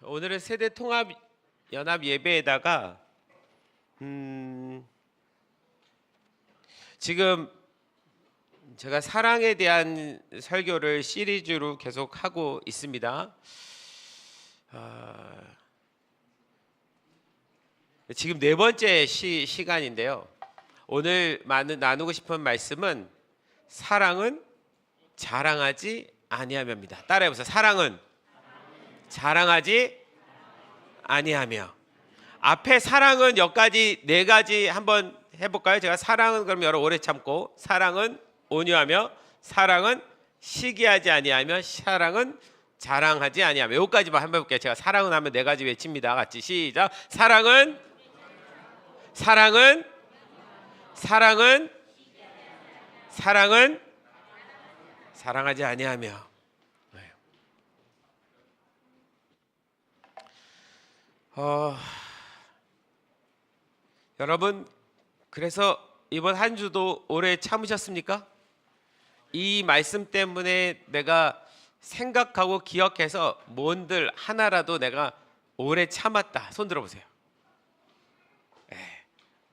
오늘은 세대 통합 연합 예배에다가 지금 제가 사랑에 대한 설교를 시리즈로 계속 하고 있습니다. 지금 네 번째 시간인데요. 오늘 나누고 싶은 말씀은 사랑은 자랑하지 아니하며입니다. 따라해보세요. 사랑은 자랑하지 아니하며. 앞에 사랑은 여기까지 네 가지 한번 해볼까요? 제가 사랑은 그럼 여러 오래 참고, 사랑은 온유하며, 사랑은 시기하지 아니하며, 사랑은 자랑하지 아니하며. 여기까지만 한번 해볼게요. 제가 사랑은 하면 네 가지 외칩니다. 같이 시작. 사랑은 사랑하지 아니하며. 여러분, 그래서 이번 한 주도 오래 참으셨습니까? 이 말씀 때문에 내가 생각하고 기억해서 뭔들 하나라도 내가 오래 참았다. 손 들어보세요.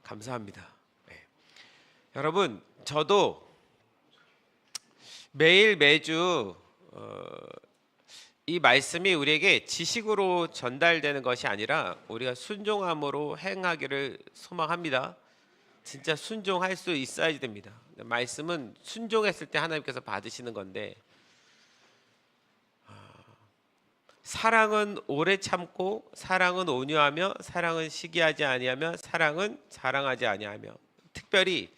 감사합니다. 여러분, 저도 매주 이 말씀이 우리에게 지식으로 전달되는 것이 아니라 우리가 순종함으로 행하기를 소망합니다. 진짜 순종할 수 있어야 됩니다. 말씀은 순종했을 때 하나님께서 받으시는 건데, 사랑은 오래 참고, 사랑은 온유하며, 사랑은 시기하지 아니하며, 사랑은 자랑하지 아니하며. 특별히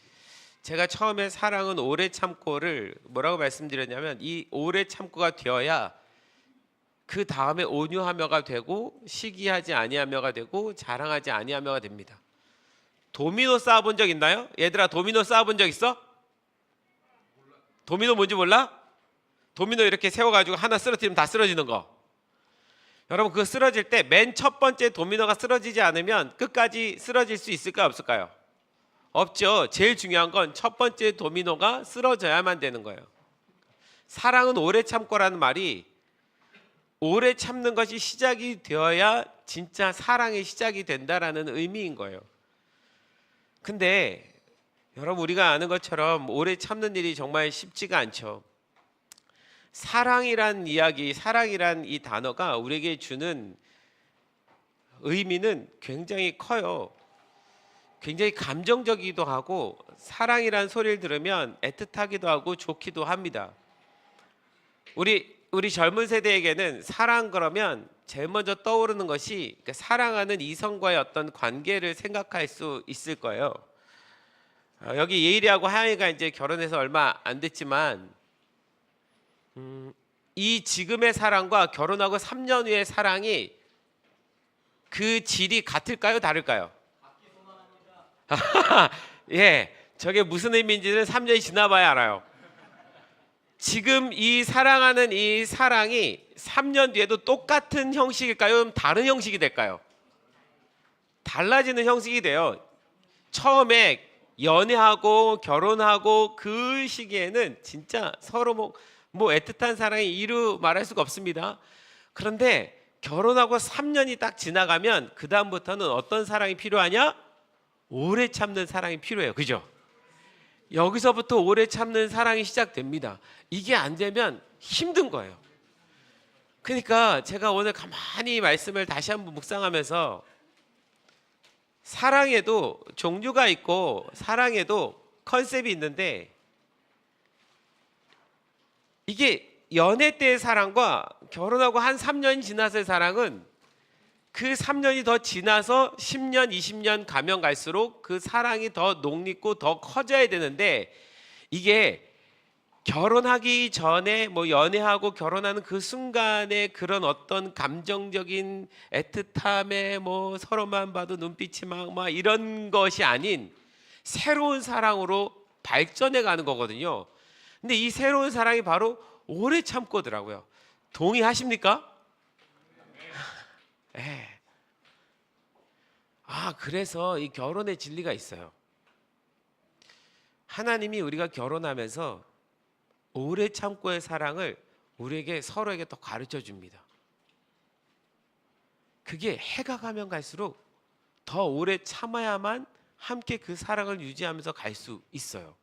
제가 처음에 사랑은 오래 참고를 뭐라고 말씀드렸냐면, 이 오래 참고가 되어야 그 다음에 온유하며가 되고, 시기하지 아니하며가 되고, 자랑하지 아니하며가 됩니다. 도미노 쌓아본 적 있나요? 얘들아, 도미노 쌓아본 적 있어? 도미노 뭔지 몰라? 도미노 이렇게 세워가지고 하나 쓰러뜨리면 다 쓰러지는 거. 여러분, 그거 쓰러질 때 맨 첫 번째 도미노가 쓰러지지 않으면 끝까지 쓰러질 수 있을까요? 없을까요? 없죠. 제일 중요한 건 첫 번째 도미노가 쓰러져야만 되는 거예요. 사랑은 오래 참고라는 말이 오래 참는 것이 시작이 되어야 진짜 사랑의 시작이 된다라는 의미인 거예요. 근데 여러분, 우리가 아는 것처럼 오래 참는 일이 정말 쉽지가 않죠. 사랑이란 이야기, 사랑이란 이 단어가 우리에게 주는 의미는 굉장히 커요. 굉장히 감정적이기도 하고, 사랑이란 소리를 들으면 애틋하기도 하고 좋기도 합니다. 우리 젊은 세대에게는 사랑 그러면 제일 먼저 떠오르는 것이 사랑하는 이성과의 어떤 관계를 생각할 수 있을 거예요. 여기 예일이하고 하영이가 이제 결혼해서 얼마 안 됐지만, 이 지금의 사랑과 결혼하고 3년 후의 사랑이 그 질이 같을까요? 다를까요? 예, 저게 무슨 의미인지는 3년이 지나봐야 알아요. 지금 이 사랑하는 이 사랑이 3년 뒤에도 똑같은 형식일까요? 다른 형식이 될까요? 달라지는 형식이 돼요. 처음에 연애하고 결혼하고 그 시기에는 진짜 서로 뭐 애틋한 사랑이 이루 말할 수가 없습니다. 그런데 결혼하고 3년이 딱 지나가면 그 다음부터는 어떤 사랑이 필요하냐? 오래 참는 사랑이 필요해요. 그죠? 여기서부터 오래 참는 사랑이 시작됩니다. 이게 안 되면 힘든 거예요. 그러니까 제가 오늘 가만히 말씀을 다시 한번 묵상하면서, 사랑에도 종류가 있고 사랑에도 컨셉이 있는데, 이게 연애 때의 사랑과 결혼하고 한 3년이 지나서의 사랑은 그 3년이 더 지나서 10년, 20년 가면 갈수록 그 사랑이 더 녹립고 더 커져야 되는데, 이게 결혼하기 전에 연애하고 결혼하는 그 순간에 그런 어떤 감정적인 애틋함에 서로만 봐도 눈빛이 막 이런 것이 아닌 새로운 사랑으로 발전해 가는 거거든요. 근데 이 새로운 사랑이 바로 오래 참고더라고요. 동의하십니까? 네. 그래서 이 결혼의 진리가 있어요. 하나님이 우리가 결혼하면서 오래 참고의 사랑을 우리에게 서로에게 더 가르쳐 줍니다. 그게 해가 가면 갈수록 더 오래 참아야만 함께 그 사랑을 유지하면서 갈 수 있어요.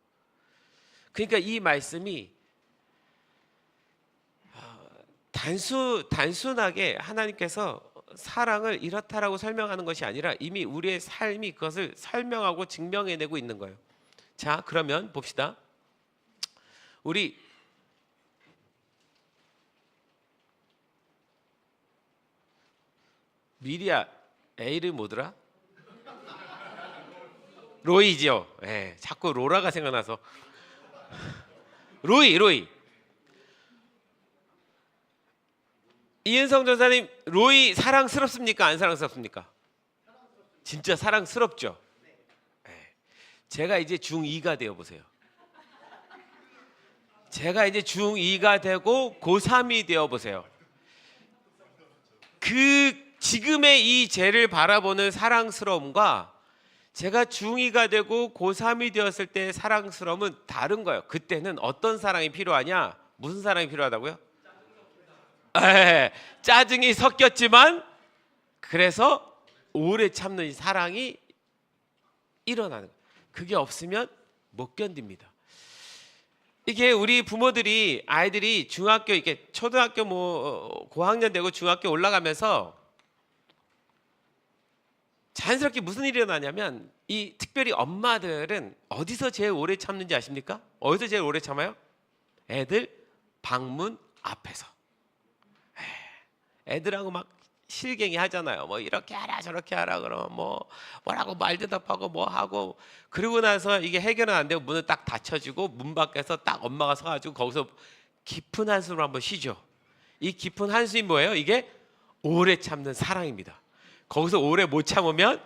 그러니까 이 말씀이 단순하게 하나님께서 사랑을 이렇다라고 설명하는 것이 아니라 이미 우리의 삶이 그것을 설명하고 증명해내고 있는 거예요. 자, 그러면 봅시다. 우리 미리아 애 이름 뭐더라? 로이지요. 예, 자꾸 로라가 생각나서 로이. 이은성 전사님, 로이 사랑스럽습니까? 안 사랑스럽습니까? 진짜 사랑스럽죠. 예. 제가 이제 중2가 되어 보세요. 제가 이제 중2가 되고 고3이 되어 보세요. 그 지금의 이 쟤를 바라보는 사랑스러움과 제가 중2가 되고 고3이 되었을 때의 사랑스러움은 다른 거예요. 그때는 어떤 사랑이 필요하냐? 무슨 사랑이 필요하다고요? 짜증이 섞였지만 그래서 오래 참는 사랑이 일어나는 거예요. 그게 없으면 못 견딥니다. 이게 우리 부모들이 아이들이 중학교 이렇게 초등학교 뭐 고학년 되고 중학교 올라가면서 자연스럽게 무슨 일이 일어나냐면 이 특별히 엄마들은 어디서 제일 오래 참는지 아십니까? 어디서 제일 오래 참아요? 애들 방문 앞에서. 애들하고 막 실갱이 하잖아요. 뭐 이렇게 하라 저렇게 하라 그러면 뭐라고 말 대답하고 뭐 하고 그러고 나서 이게 해결은 안 되고 문을 딱 닫혀지고 문 밖에서 딱 엄마가 서가지고 거기서 깊은 한숨을 한번 쉬죠. 이 깊은 한숨이 뭐예요? 이게 오래 참는 사랑입니다. 거기서 오래 못 참으면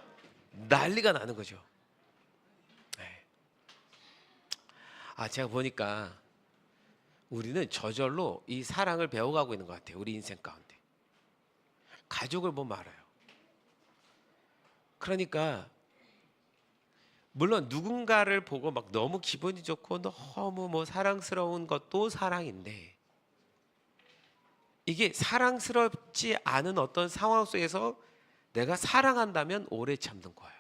난리가 나는 거죠. 제가 보니까 우리는 저절로 이 사랑을 배워가고 있는 것 같아요. 우리 인생 가운데. 가족을 보면 알아요. 그러니까 물론 누군가를 보고 막 너무 기분이 좋고 너무 뭐 사랑스러운 것도 사랑인데 이게 사랑스럽지 않은 어떤 상황 속에서 내가 사랑한다면 오래 참는 거예요.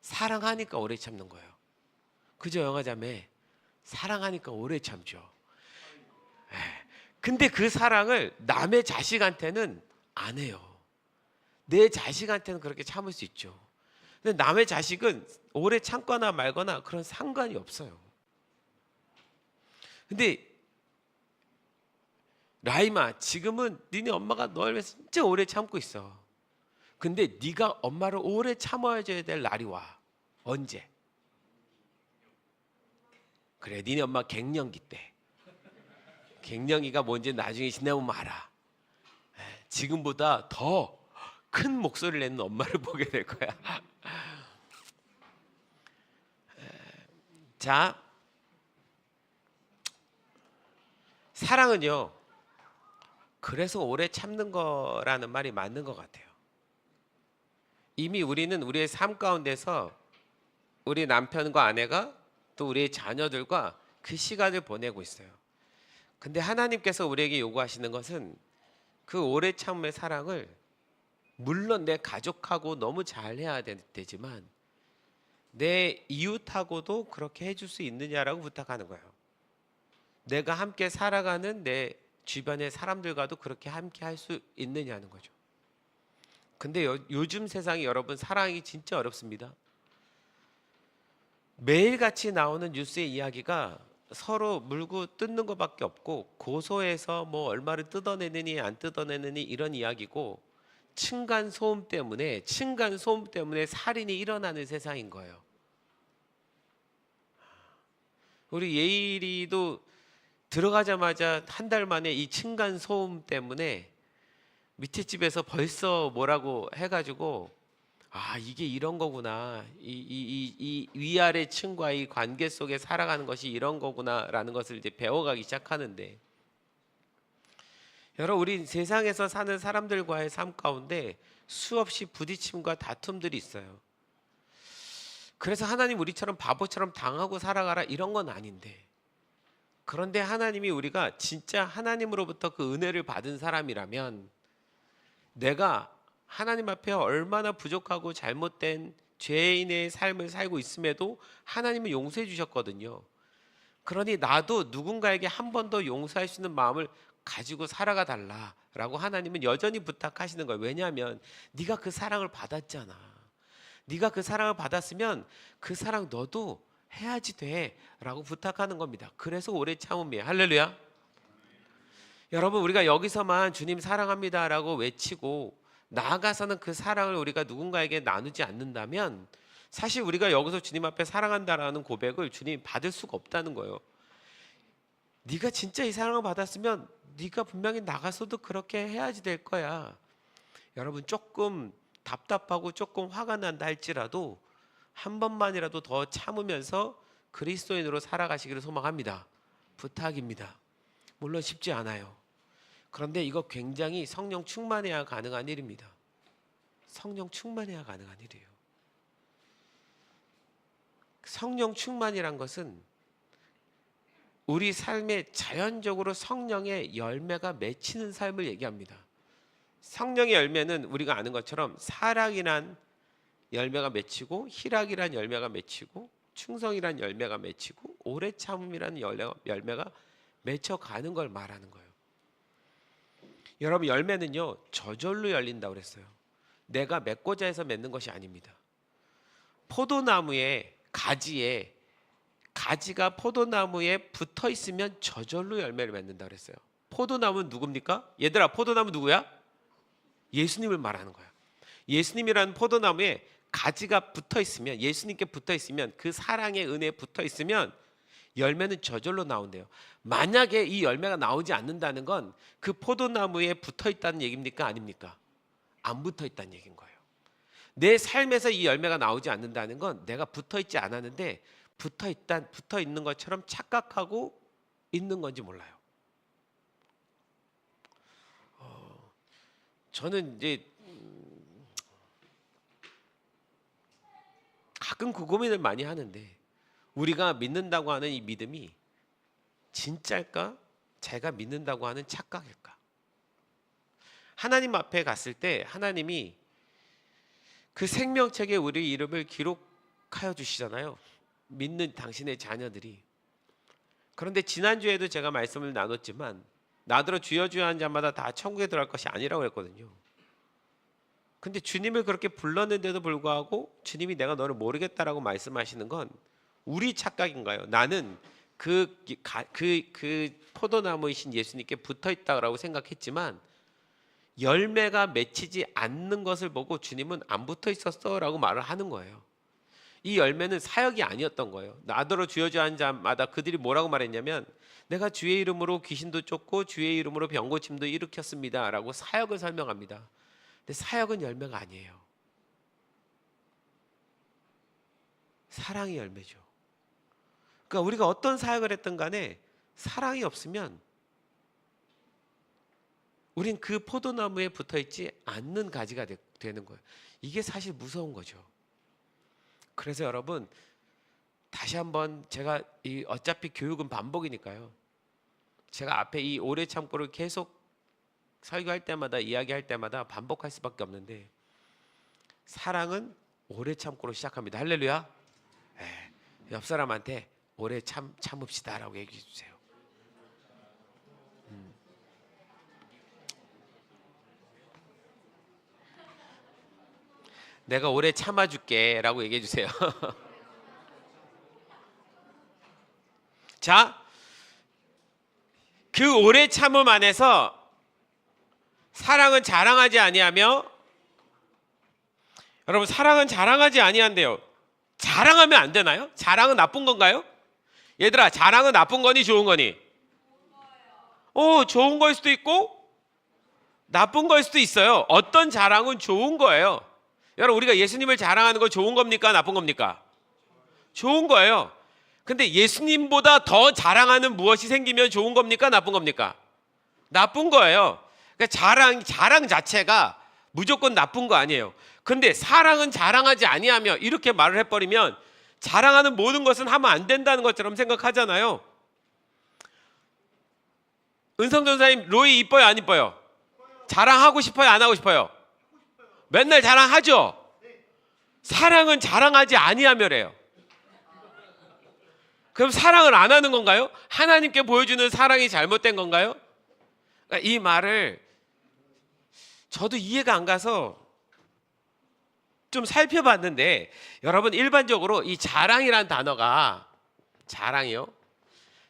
사랑하니까 오래 참는 거예요. 그죠, 영화자매? 사랑하니까 오래 참죠. 근데 그 사랑을 남의 자식한테는 안 해요. 내 자식한테는 그렇게 참을 수 있죠. 근데 남의 자식은 오래 참거나 말거나 그런 상관이 없어요. 근데 라임아, 지금은 니네 엄마가 널 위해서 진짜 오래 참고 있어. 근데 네가 엄마를 오래 참아줘야 될 날이 와. 언제? 그래, 니네 엄마 갱년기 때. 갱년기가 뭔지 나중에 지나보면 알아. 지금보다 더 큰 목소리를 내는 엄마를 보게 될 거야. 자, 사랑은요, 그래서 오래 참는 거라는 말이 맞는 것 같아요. 이미 우리는 우리의 삶 가운데서 우리 남편과 아내가 또 우리의 자녀들과 그 시간을 보내고 있어요. 근데 하나님께서 우리에게 요구하시는 것은 그 오래 참음의 사랑을 물론 내 가족하고 너무 잘해야 되지만 내 이웃하고도 그렇게 해줄 수 있느냐라고 부탁하는 거예요. 내가 함께 살아가는 내 주변의 사람들과도 그렇게 함께 할 수 있느냐는 거죠. 근데 요즘 세상이 여러분 사랑이 진짜 어렵습니다. 매일같이 나오는 뉴스의 이야기가 서로 물고 뜯는 것밖에 없고 고소해서 뭐 얼마를 뜯어내느니 안 뜯어내느니 이런 이야기고 층간 소음 때문에 살인이 일어나는 세상인 거예요. 우리 예일이도 들어가자마자 한 달 만에 이 층간 소음 때문에 밑에 집에서 벌써 뭐라고 해가지고 이게 이런 거구나. 이 위아래 층과의 관계 속에 살아가는 것이 이런 거구나라는 것을 이제 배워가기 시작하는데 여러분, 우리 세상에서 사는 사람들과의 삶 가운데 수없이 부딪힘과 다툼들이 있어요. 그래서 하나님 우리처럼 바보처럼 당하고 살아가라 이런 건 아닌데 그런데 하나님이 우리가 진짜 하나님으로부터 그 은혜를 받은 사람이라면 내가 하나님 앞에 얼마나 부족하고 잘못된 죄인의 삶을 살고 있음에도 하나님은 용서해 주셨거든요. 그러니 나도 누군가에게 한 번 더 용서할 수 있는 마음을 가지고 살아가 달라라고 하나님은 여전히 부탁하시는 거예요. 왜냐하면 네가 그 사랑을 받았잖아. 네가 그 사랑을 받았으면 그 사랑 너도 해야지 돼라고 부탁하는 겁니다. 그래서 오래 참음이에요. 할렐루야. 여러분, 우리가 여기서만 주님 사랑합니다라고 외치고 나아가서는 그 사랑을 우리가 누군가에게 나누지 않는다면 사실 우리가 여기서 주님 앞에 사랑한다라는 고백을 주님 받을 수가 없다는 거예요. 네가 진짜 이 사랑을 받았으면 네가 분명히 나가서도 그렇게 해야지 될 거야. 여러분, 조금 답답하고 조금 화가 난다 할지라도 한 번만이라도 더 참으면서 그리스도인으로 살아가시기를 소망합니다. 부탁입니다. 물론 쉽지 않아요. 그런데 이거 굉장히 성령 충만해야 가능한 일입니다. 성령 충만해야 가능한 일이에요. 성령 충만이란 것은 우리 삶에 자연적으로 성령의 열매가 맺히는 삶을 얘기합니다. 성령의 열매는 우리가 아는 것처럼 사랑이란 열매가 맺히고, 희락이란 열매가 맺히고, 충성이란 열매가 맺히고, 오래 참음이란 열매가 맺혀가는 걸 말하는 거예요. 여러분, 열매는요 저절로 열린다고 그랬어요. 내가 맺고자 해서 맺는 것이 아닙니다. 포도나무의 가지에 가지가 포도나무에 붙어 있으면 저절로 열매를 맺는다 그랬어요. 포도나무는 누굽니까? 얘들아, 포도나무 누구야? 예수님을 말하는 거야. 예수님이라는 포도나무에 가지가 붙어 있으면, 예수님께 붙어 있으면, 그 사랑의 은혜에 붙어 있으면 열매는 저절로 나온대요. 만약에 이 열매가 나오지 않는다는 건 그 포도나무에 붙어 있다는 얘기입니까? 아닙니까? 안 붙어 있다는 얘기인 거예요. 내 삶에서 이 열매가 나오지 않는다는 건 내가 붙어 있지 않았는데 붙어 있는 것처럼 착각하고 있는 건지 몰라요. 저는 이제 가끔 그 고민을 많이 하는데, 우리가 믿는다고 하는 이 믿음이 진짜일까? 제가 믿는다고 하는 착각일까? 하나님 앞에 갔을 때 하나님이 그 생명책에 우리 이름을 기록하여 주시잖아요. 믿는 당신의 자녀들이. 그런데 지난주에도 제가 말씀을 나눴지만 나더러 주여 주여 하는 자마다 다 천국에 들어갈 것이 아니라고 했거든요. 근데 주님을 그렇게 불렀는데도 불구하고 주님이 내가 너를 모르겠다라고 말씀하시는 건 우리 착각인가요? 나는 그 포도나무이신 예수님께 붙어있다고 생각했지만 열매가 맺히지 않는 것을 보고 주님은 안 붙어있었어 라고 말을 하는 거예요. 이 열매는 사역이 아니었던 거예요. 나더러 주여 주여 하는 자마다 그들이 뭐라고 말했냐면, 내가 주의 이름으로 귀신도 쫓고 주의 이름으로 병고침도 일으켰습니다 라고 사역을 설명합니다. 근데 사역은 열매가 아니에요. 사랑이 열매죠. 그러니까 우리가 어떤 사역을 했든 간에 사랑이 없으면 우린 그 포도나무에 붙어있지 않는 가지가 되는 거예요. 이게 사실 무서운 거죠. 그래서 여러분, 다시 한번 제가 어차피 교육은 반복이니까요. 제가 앞에 이 오래 참고를 계속 설교할 때마다 이야기할 때마다 반복할 수밖에 없는데, 사랑은 오래 참고로 시작합니다. 할렐루야. 네, 옆 사람한테 오래 참읍시다라고 얘기해 주세요. 내가 오래 참아줄게 라고 얘기해 주세요. 자, 그 오래 참음 안에서 사랑은 자랑하지 아니하며, 여러분, 사랑은 자랑하지 아니한대요. 자랑하면 안 되나요? 자랑은 나쁜 건가요? 얘들아, 자랑은 나쁜 거니 좋은 거니? 좋은 거일 수도 있고 나쁜 거일 수도 있어요. 어떤 자랑은 좋은 거예요. 여러분, 우리가 예수님을 자랑하는 거 좋은 겁니까? 나쁜 겁니까? 좋은 거예요. 근데 예수님보다 더 자랑하는 무엇이 생기면 좋은 겁니까? 나쁜 겁니까? 나쁜 거예요. 그러니까 자랑 자체가 무조건 나쁜 거 아니에요. 근데 사랑은 자랑하지 아니하며 이렇게 말을 해버리면 자랑하는 모든 것은 하면 안 된다는 것처럼 생각하잖아요. 은성 전사님, 로이 이뻐요 안 이뻐요? 자랑하고 싶어요 안 하고 싶어요? 맨날 자랑하죠. 사랑은 자랑하지 아니하며래요. 그럼 사랑을 안 하는 건가요? 하나님께 보여주는 사랑이 잘못된 건가요? 그러니까 이 말을 저도 이해가 안 가서 좀 살펴봤는데, 여러분 일반적으로 이 자랑이란 단어가, 자랑이요?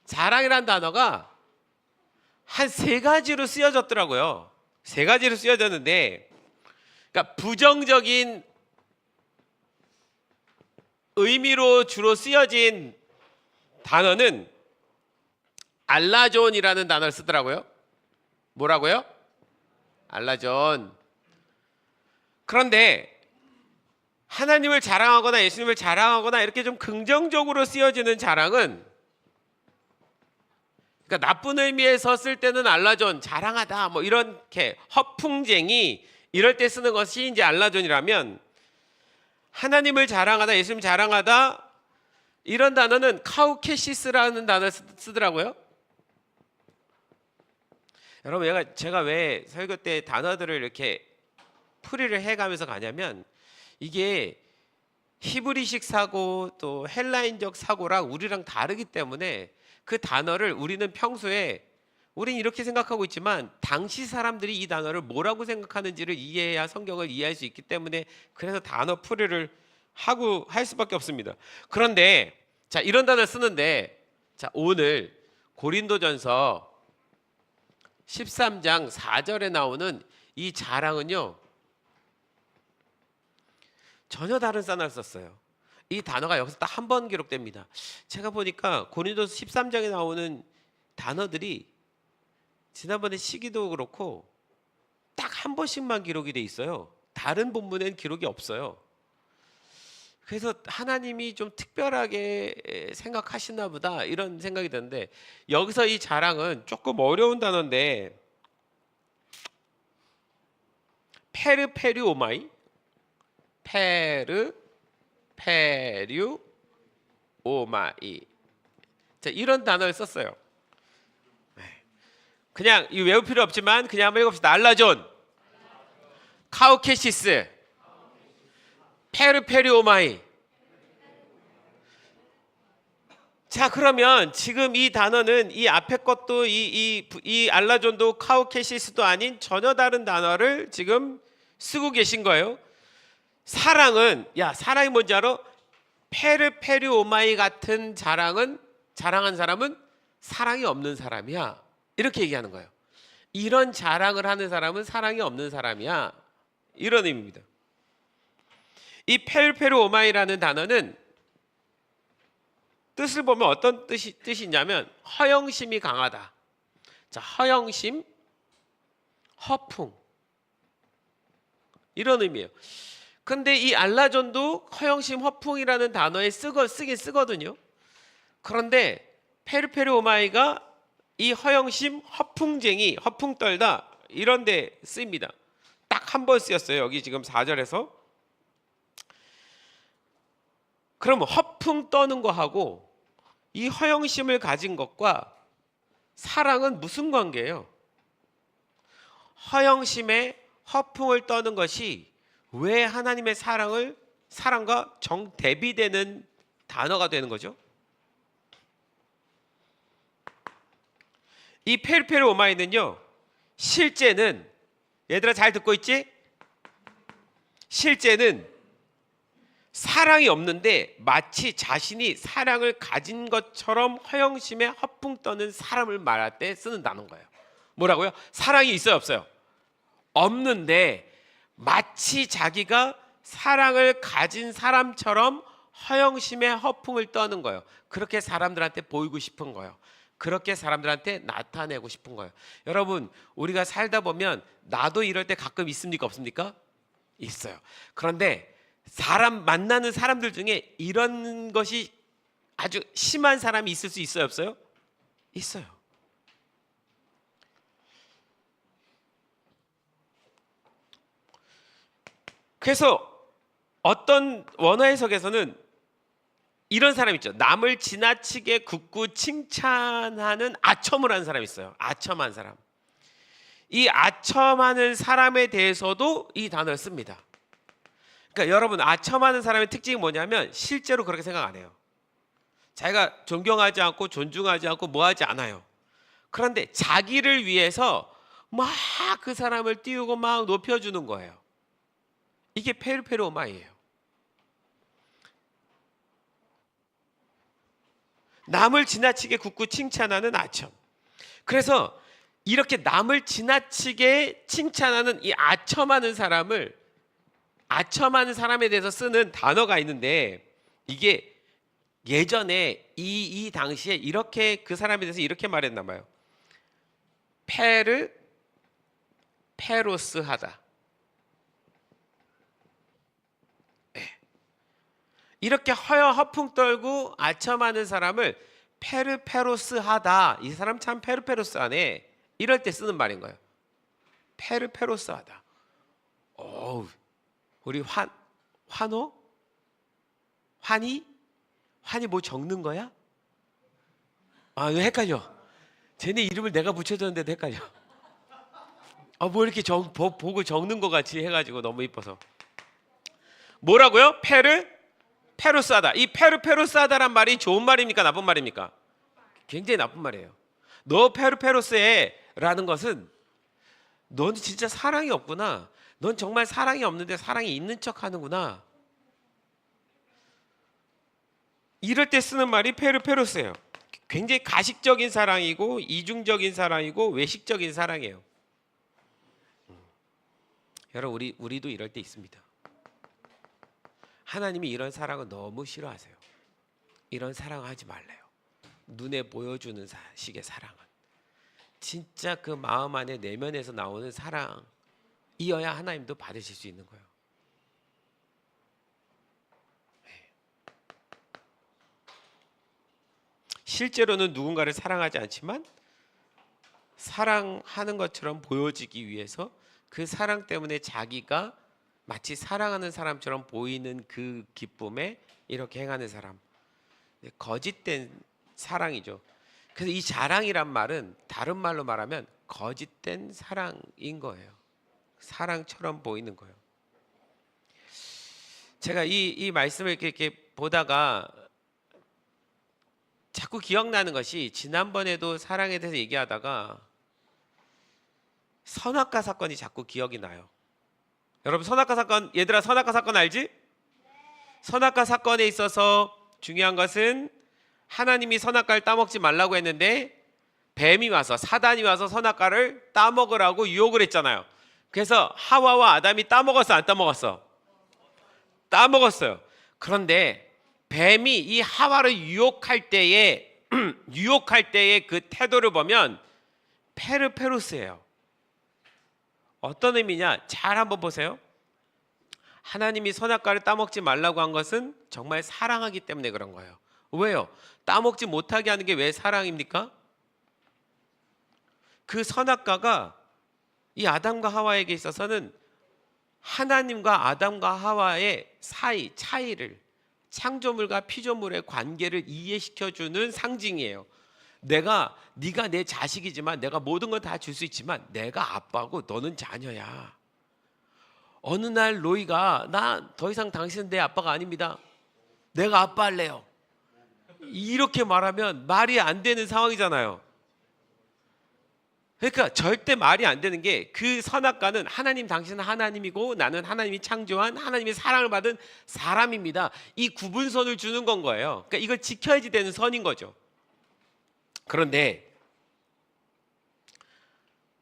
자랑이란 단어가 한 세 가지로 쓰여졌더라고요. 세 가지로 쓰여졌는데, 그러니까 부정적인 의미로 주로 쓰여진 단어는 알라존이라는 단어를 쓰더라고요. 뭐라고요? 알라존. 그런데 하나님을 자랑하거나 예수님을 자랑하거나 이렇게 좀 긍정적으로 쓰여지는 자랑은, 그러니까 나쁜 의미에서 쓸 때는 알라존, 자랑하다, 뭐 이렇게 허풍쟁이 이럴 때 쓰는 것이 이제 알라존이라면, 하나님을 자랑하다, 예수님 자랑하다 이런 단어는 카우케시스라는 단어를 쓰더라고요. 여러분, 제가 왜 설교 때 단어들을 이렇게 풀이를 해가면서 가냐면, 이게 히브리식 사고 또 헬라인적 사고랑 우리랑 다르기 때문에 그 단어를 우리는 평소에, 우린 이렇게 생각하고 있지만 당시 사람들이 이 단어를 뭐라고 생각하는지를 이해해야 성경을 이해할 수 있기 때문에, 그래서 단어 풀이를 하고 할 수밖에 없습니다. 그런데 자, 이런 단어를 쓰는데, 자, 오늘 고린도전서 13장 4절에 나오는 이 자랑은요, 전혀 다른 단어를 썼어요. 이 단어가 여기서 딱 한 번 기록됩니다. 제가 보니까 고린도서 13장에 나오는 단어들이 지난번에 시기도 그렇고 딱 한 번씩만 기록이 돼 있어요. 다른 본문엔 기록이 없어요. 그래서 하나님이 좀 특별하게 생각하시나 보다, 이런 생각이 드는데, 여기서 이 자랑은 조금 어려운 단어인데, 페르페류오마이, 페르페류오마이, 자, 이런 단어를 썼어요. 그냥 이 외울 필요 없지만 그냥 한번 읽어봅시다. 알라존, 카우케시스, 페르페류오마이. 자, 그러면 지금 이 단어는 이 앞에 것도 이 알라존도 카우케시스도 아닌 전혀 다른 단어를 지금 쓰고 계신 거예요. 사랑은, 야, 사랑이 뭔지 알아? 페르페류오마이 같은 자랑한 사람은 사랑이 없는 사람이야, 이렇게 얘기하는 거예요. 이런 자랑을 하는 사람은 사랑이 없는 사람이야, 이런 의미입니다. 이 페르페류오마이라는 단어는 뜻을 보면 어떤 뜻이 있냐면, 허영심이 강하다. 자, 허영심, 허풍, 이런 의미예요. 근데 이 알라존도 허영심, 허풍이라는 단어에 쓰긴 쓰거든요. 그런데 페르페류오마이가 이 허영심, 허풍쟁이, 허풍 떨다 이런 데 쓰입니다. 딱 한 번 쓰였어요. 여기 지금 4절에서. 그럼 허풍 떠는 거하고 이 허영심을 가진 것과 사랑은 무슨 관계예요? 허영심에 허풍을 떠는 것이 왜 하나님의 사랑과 정대비되는 단어가 되는 거죠? 이 페르페류오마이는요, 실제는, 얘들아 잘 듣고 있지? 실제는 사랑이 없는데 마치 자신이 사랑을 가진 것처럼 허영심에 허풍 떠는 사람을 말할 때 쓰는 단어인 거예요. 뭐라고요? 사랑이 있어요, 없어요? 없는데 마치 자기가 사랑을 가진 사람처럼 허영심에 허풍을 떠는 거예요. 그렇게 사람들한테 보이고 싶은 거예요. 그렇게 사람들한테 나타내고 싶은 거예요. 여러분, 우리가 살다 보면 나도 이럴 때 가끔 있습니까, 없습니까? 있어요. 그런데 만나는 사람들 중에 이런 것이 아주 심한 사람이 있을 수 있어요, 없어요? 있어요. 그래서 어떤 원어 해석에서는 이런 사람 있죠. 남을 지나치게 굽고 칭찬하는 아첨을 하는 사람이 있어요. 아첨한 사람. 이 아첨하는 사람에 대해서도 이 단어를 씁니다. 그러니까 여러분, 아첨하는 사람의 특징이 뭐냐면 실제로 그렇게 생각 안 해요. 자기가 존경하지 않고 존중하지 않고 뭐 하지 않아요. 그런데 자기를 위해서 막 그 사람을 띄우고 막 높여주는 거예요. 이게 페르페로마이에요. 남을 지나치게 굳고 칭찬하는 아첨. 그래서 이렇게 남을 지나치게 칭찬하는 이 아첨하는 사람을, 아첨하는 사람에 대해서 쓰는 단어가 있는데, 이게 예전에 이 당시에 이렇게 그 사람에 대해서 이렇게 말했나 봐요. 페로스하다. 이렇게 허풍 떨고 아첨하는 사람을 페르페로스하다. 이 사람 참 페르페로스하네. 이럴 때 쓰는 말인 거예요. 페르페로스하다. 오, 우리 환호? 환희 뭐 적는 거야? 아, 이거 헷갈려. 쟤네 이름을 내가 붙여줬는데도 헷갈려. 뭐 이렇게 보고 적는 것 같이 해가지고 너무 이뻐서. 뭐라고요? 페루스하다. 이 페루스하다란 말이 좋은 말입니까? 나쁜 말입니까? 굉장히 나쁜 말이에요. 너 페루스해 라는 것은 넌 진짜 사랑이 없구나. 넌 정말 사랑이 없는데 사랑이 있는 척 하는구나. 이럴 때 쓰는 말이 페루스예요. 굉장히 가식적인 사랑이고 이중적인 사랑이고 외식적인 사랑이에요. 여러분, 우리도 이럴 때 있습니다. 하나님이 이런 사랑을 너무 싫어하세요. 이런 사랑을 하지 말래요. 눈에 보여주는 식의 사랑은 진짜 그 마음 안에 내면에서 나오는 사랑이어야 하나님도 받으실 수 있는 거예요. 실제로는 누군가를 사랑하지 않지만 사랑하는 것처럼 보여지기 위해서 그 사랑 때문에 자기가 마치 사랑하는 사람처럼 보이는 그 기쁨에 이렇게 행하는 사람, 거짓된 사랑이죠. 그래서 이 자랑이란 말은 다른 말로 말하면 거짓된 사랑인 거예요. 사랑처럼 보이는 거예요. 제가 이 말씀을 이렇게 보다가 자꾸 기억나는 것이, 지난번에도 사랑에 대해서 얘기하다가 선악과 사건이 자꾸 기억이 나요. 여러분, 선악과 사건, 얘들아, 선악과 사건 알지? 선악과 사건에 있어서 중요한 것은 하나님이 선악과를 따먹지 말라고 했는데 뱀이 와서, 사단이 와서 선악과를 따먹으라고 유혹을 했잖아요. 그래서 하와와 아담이 따먹었어, 안 따먹었어? 따먹었어요. 그런데 뱀이 이 하와를 유혹할 때의 그 태도를 보면 페르페루스예요. 어떤 의미냐? 잘 한번 보세요. 하나님이 선악과를 따먹지 말라고 한 것은 정말 사랑하기 때문에 그런 거예요. 왜요? 따먹지 못하게 하는 게 왜 사랑입니까? 그 선악과가 이 아담과 하와에게 있어서는 하나님과 아담과 하와의 사이, 차이를, 창조물과 피조물의 관계를 이해시켜주는 상징이에요. 네가 내 자식이지만, 내가 모든 걸 다 줄 수 있지만 내가 아빠고 너는 자녀야. 어느 날 로이가, 나 더 이상 당신은 내 아빠가 아닙니다, 내가 아빠 할래요, 이렇게 말하면 말이 안 되는 상황이잖아요. 그러니까 절대 말이 안 되는 게, 그 선악과는 하나님, 당신은 하나님이고 나는 하나님이 창조한, 하나님의 사랑을 받은 사람입니다, 이 구분선을 주는 건 거예요. 그러니까 이걸 지켜야지 되는 선인 거죠. 그런데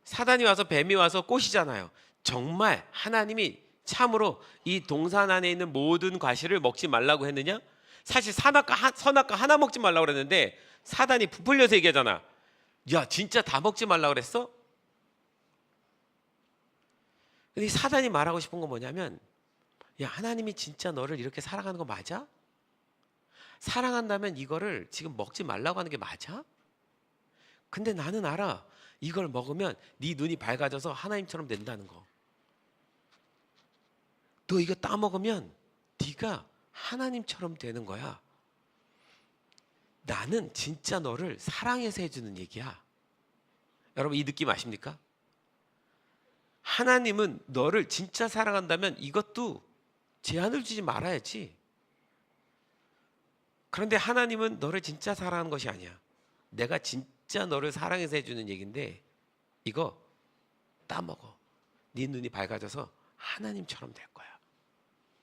사단이 와서, 뱀이 와서 꼬시잖아요. 정말 하나님이 참으로 이 동산 안에 있는 모든 과실을 먹지 말라고 했느냐? 사실 선악과 하나 먹지 말라고 그랬는데 사단이 부풀려서 얘기하잖아. 야, 진짜 다 먹지 말라고 그랬어? 근데 사단이 말하고 싶은 건 뭐냐면, 야, 하나님이 진짜 너를 이렇게 사랑하는 거 맞아? 사랑한다면 이거를 지금 먹지 말라고 하는 게 맞아? 근데 나는 알아. 이걸 먹으면 네 눈이 밝아져서 하나님처럼 된다는 거. 너 이거 따먹으면 네가 하나님처럼 되는 거야. 나는 진짜 너를 사랑해서 해주는 얘기야. 여러분, 이 느낌 아십니까? 하나님은 너를 진짜 사랑한다면 이것도 제한을 주지 말아야지. 그런데 하나님은 너를 진짜 사랑하는 것이 아니야. 내가 진짜 너를 사랑해서 해주는 얘기인데 이거 따먹어. 네 눈이 밝아져서 하나님처럼 될 거야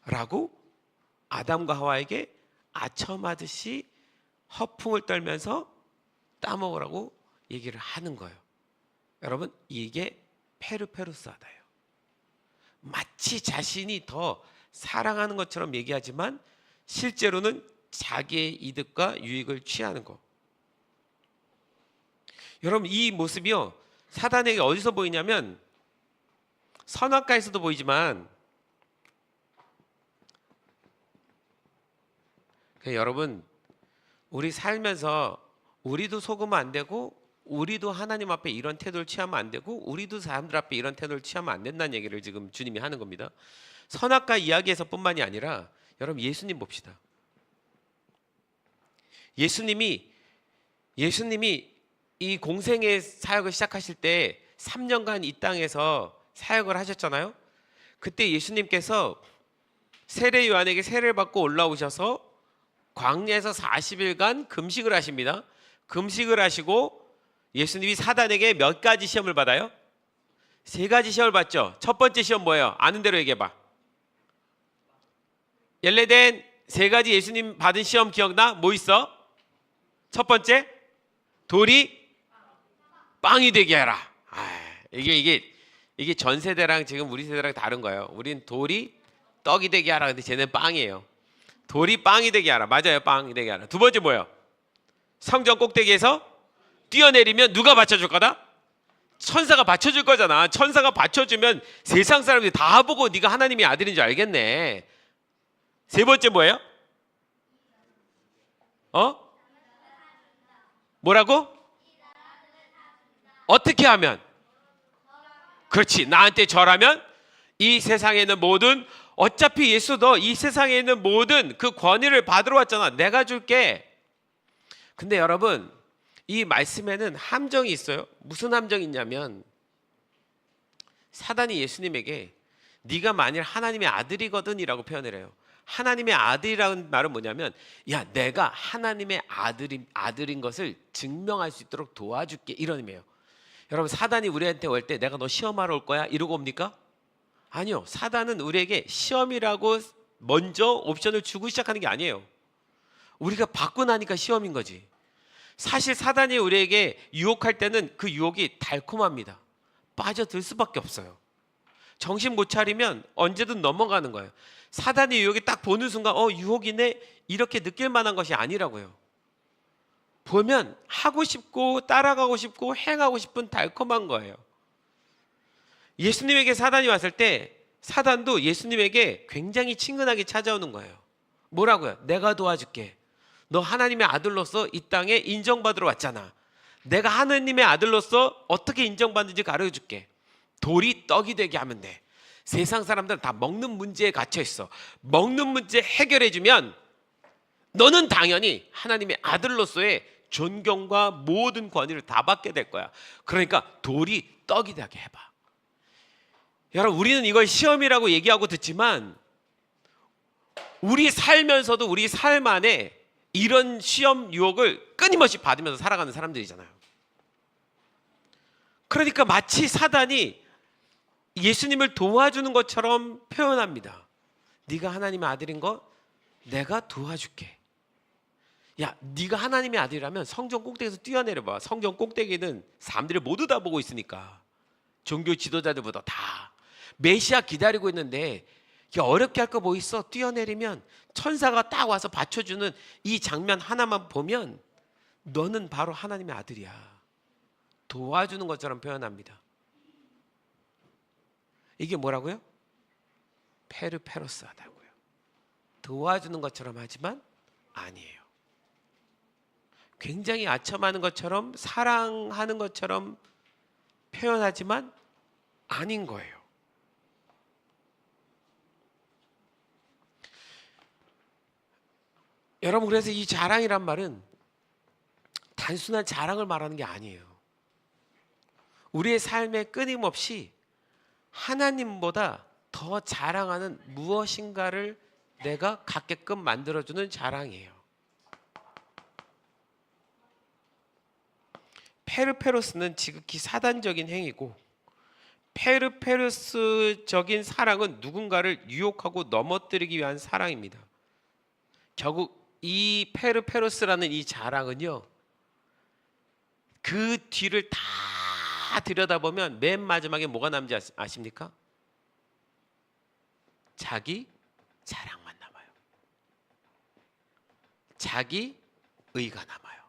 라고 아담과 하와에게 아첨하듯이 허풍을 떨면서 따먹으라고 얘기를 하는 거예요. 여러분, 이게 페르페루스하다예요. 마치 자신이 더 사랑하는 것처럼 얘기하지만 실제로는 자기의 이득과 유익을 취하는 거. 여러분, 이 모습이요 사단에게 어디서 보이냐면 선악과에서도 보이지만 여러분, 우리 살면서 우리도 속으면 안 되고 우리도 하나님 앞에 이런 태도를 취하면 안 되고 우리도 사람들 앞에 이런 태도를 취하면 안 된다는 얘기를 지금 주님이 하는 겁니다. 선악과 이야기에서 뿐만이 아니라 여러분, 예수님 봅시다. 예수님이 이 공생의 사역을 시작하실 때 3년간 이 땅에서 사역을 하셨잖아요. 그때 예수님께서 세례 요한에게 세례를 받고 올라오셔서 광야에서 40일간 금식을 하십니다. 금식을 하시고 예수님이 사단에게 몇 가지 시험을 받아요? 3가지 시험을 받죠. 첫 번째 시험 뭐예요? 아는 대로 얘기해봐. 연례된 3가지 예수님 받은 시험 기억나? 뭐 있어? 첫 번째, 돌이 빵이 되게 해라. 이게 전 세대랑 지금 우리 세대랑 다른 거예요. 우린 돌이 떡이 되게 하라. 근데 쟤는 빵이에요. 돌이 빵이 되게 하라. 맞아요, 빵이 되게 하라. 두 번째 뭐예요? 성전 꼭대기에서 뛰어내리면 누가 받쳐줄 거다? 천사가 받쳐줄 거잖아. 천사가 받쳐주면 세상 사람들이 다 보고 네가 하나님의 아들인 줄 알겠네. 세 번째 뭐예요? 뭐라고? 어떻게 하면? 그렇지, 나한테 절하면 이 세상에 있는 모든, 어차피 예수 너 이 세상에 있는 모든 그 권위를 받으러 왔잖아. 내가 줄게. 근데 여러분, 이 말씀에는 함정이 있어요. 무슨 함정이 있냐면 사단이 예수님에게 네가 만일 하나님의 아들이거든 이라고 표현을 해요. 하나님의 아들이라는 말은 뭐냐면, 야, 내가 하나님의 아들인 것을 증명할 수 있도록 도와줄게, 이런 의미예요. 여러분, 사단이 우리한테 올 때 내가 너 시험하러 올 거야 이러고 옵니까? 아니요. 사단은 우리에게 시험이라고 먼저 옵션을 주고 시작하는 게 아니에요. 우리가 받고 나니까 시험인 거지. 사실 사단이 우리에게 유혹할 때는 그 유혹이 달콤합니다. 빠져들 수밖에 없어요. 정신 못 차리면 언제든 넘어가는 거예요. 사단의 유혹이 딱 보는 순간 유혹이네 이렇게 느낄 만한 것이 아니라고요. 보면 하고 싶고 따라가고 싶고 행하고 싶은 달콤한 거예요. 예수님에게 사단이 왔을 때 사단도 예수님에게 굉장히 친근하게 찾아오는 거예요. 뭐라고요? 내가 도와줄게. 너 하나님의 아들로서 이 땅에 인정받으러 왔잖아. 내가 하나님의 아들로서 어떻게 인정받는지 가르쳐줄게. 돌이 떡이 되게 하면 돼. 세상 사람들은 다 먹는 문제에 갇혀 있어. 먹는 문제 해결해주면 너는 당연히 하나님의 아들로서의 존경과 모든 권위를 다 받게 될 거야. 그러니까 돌이 떡이 되게 해봐. 여러분, 우리는 이걸 시험이라고 얘기하고 듣지만 우리 살면서도 우리 삶 안에 이런 시험 유혹을 끊임없이 받으면서 살아가는 사람들이잖아요. 그러니까 마치 사단이 예수님을 도와주는 것처럼 표현합니다. 네가 하나님의 아들인 거 내가 도와줄게. 야, 네가 하나님의 아들이라면 성전 꼭대기에서 뛰어내려봐. 성전 꼭대기는 사람들이 모두 다 보고 있으니까. 종교 지도자들보다 다. 메시아 기다리고 있는데 어렵게 할 거 뭐 있어? 뛰어내리면 천사가 딱 와서 받쳐주는 이 장면 하나만 보면 너는 바로 하나님의 아들이야. 도와주는 것처럼 표현합니다. 이게 뭐라고요? 페르페로스하다고요. 도와주는 것처럼 하지만 아니에요. 굉장히 아첨하는 것처럼 사랑하는 것처럼 표현하지만 아닌 거예요. 여러분, 그래서 이 자랑이란 말은 단순한 자랑을 말하는 게 아니에요. 우리의 삶에 끊임없이 하나님보다 더 자랑하는 무엇인가를 내가 갖게끔 만들어주는 자랑이에요. 페르페로스는 지극히 사단적인 행위고, 페르페로스적인 사랑은 누군가를 유혹하고 넘어뜨리기 위한 사랑입니다. 결국 이 페르페로스라는 이 자랑은요, 그 뒤를 다 들여다보면 맨 마지막에 뭐가 남지 아십니까? 자기 자랑만 남아요. 자기 의가 남아요.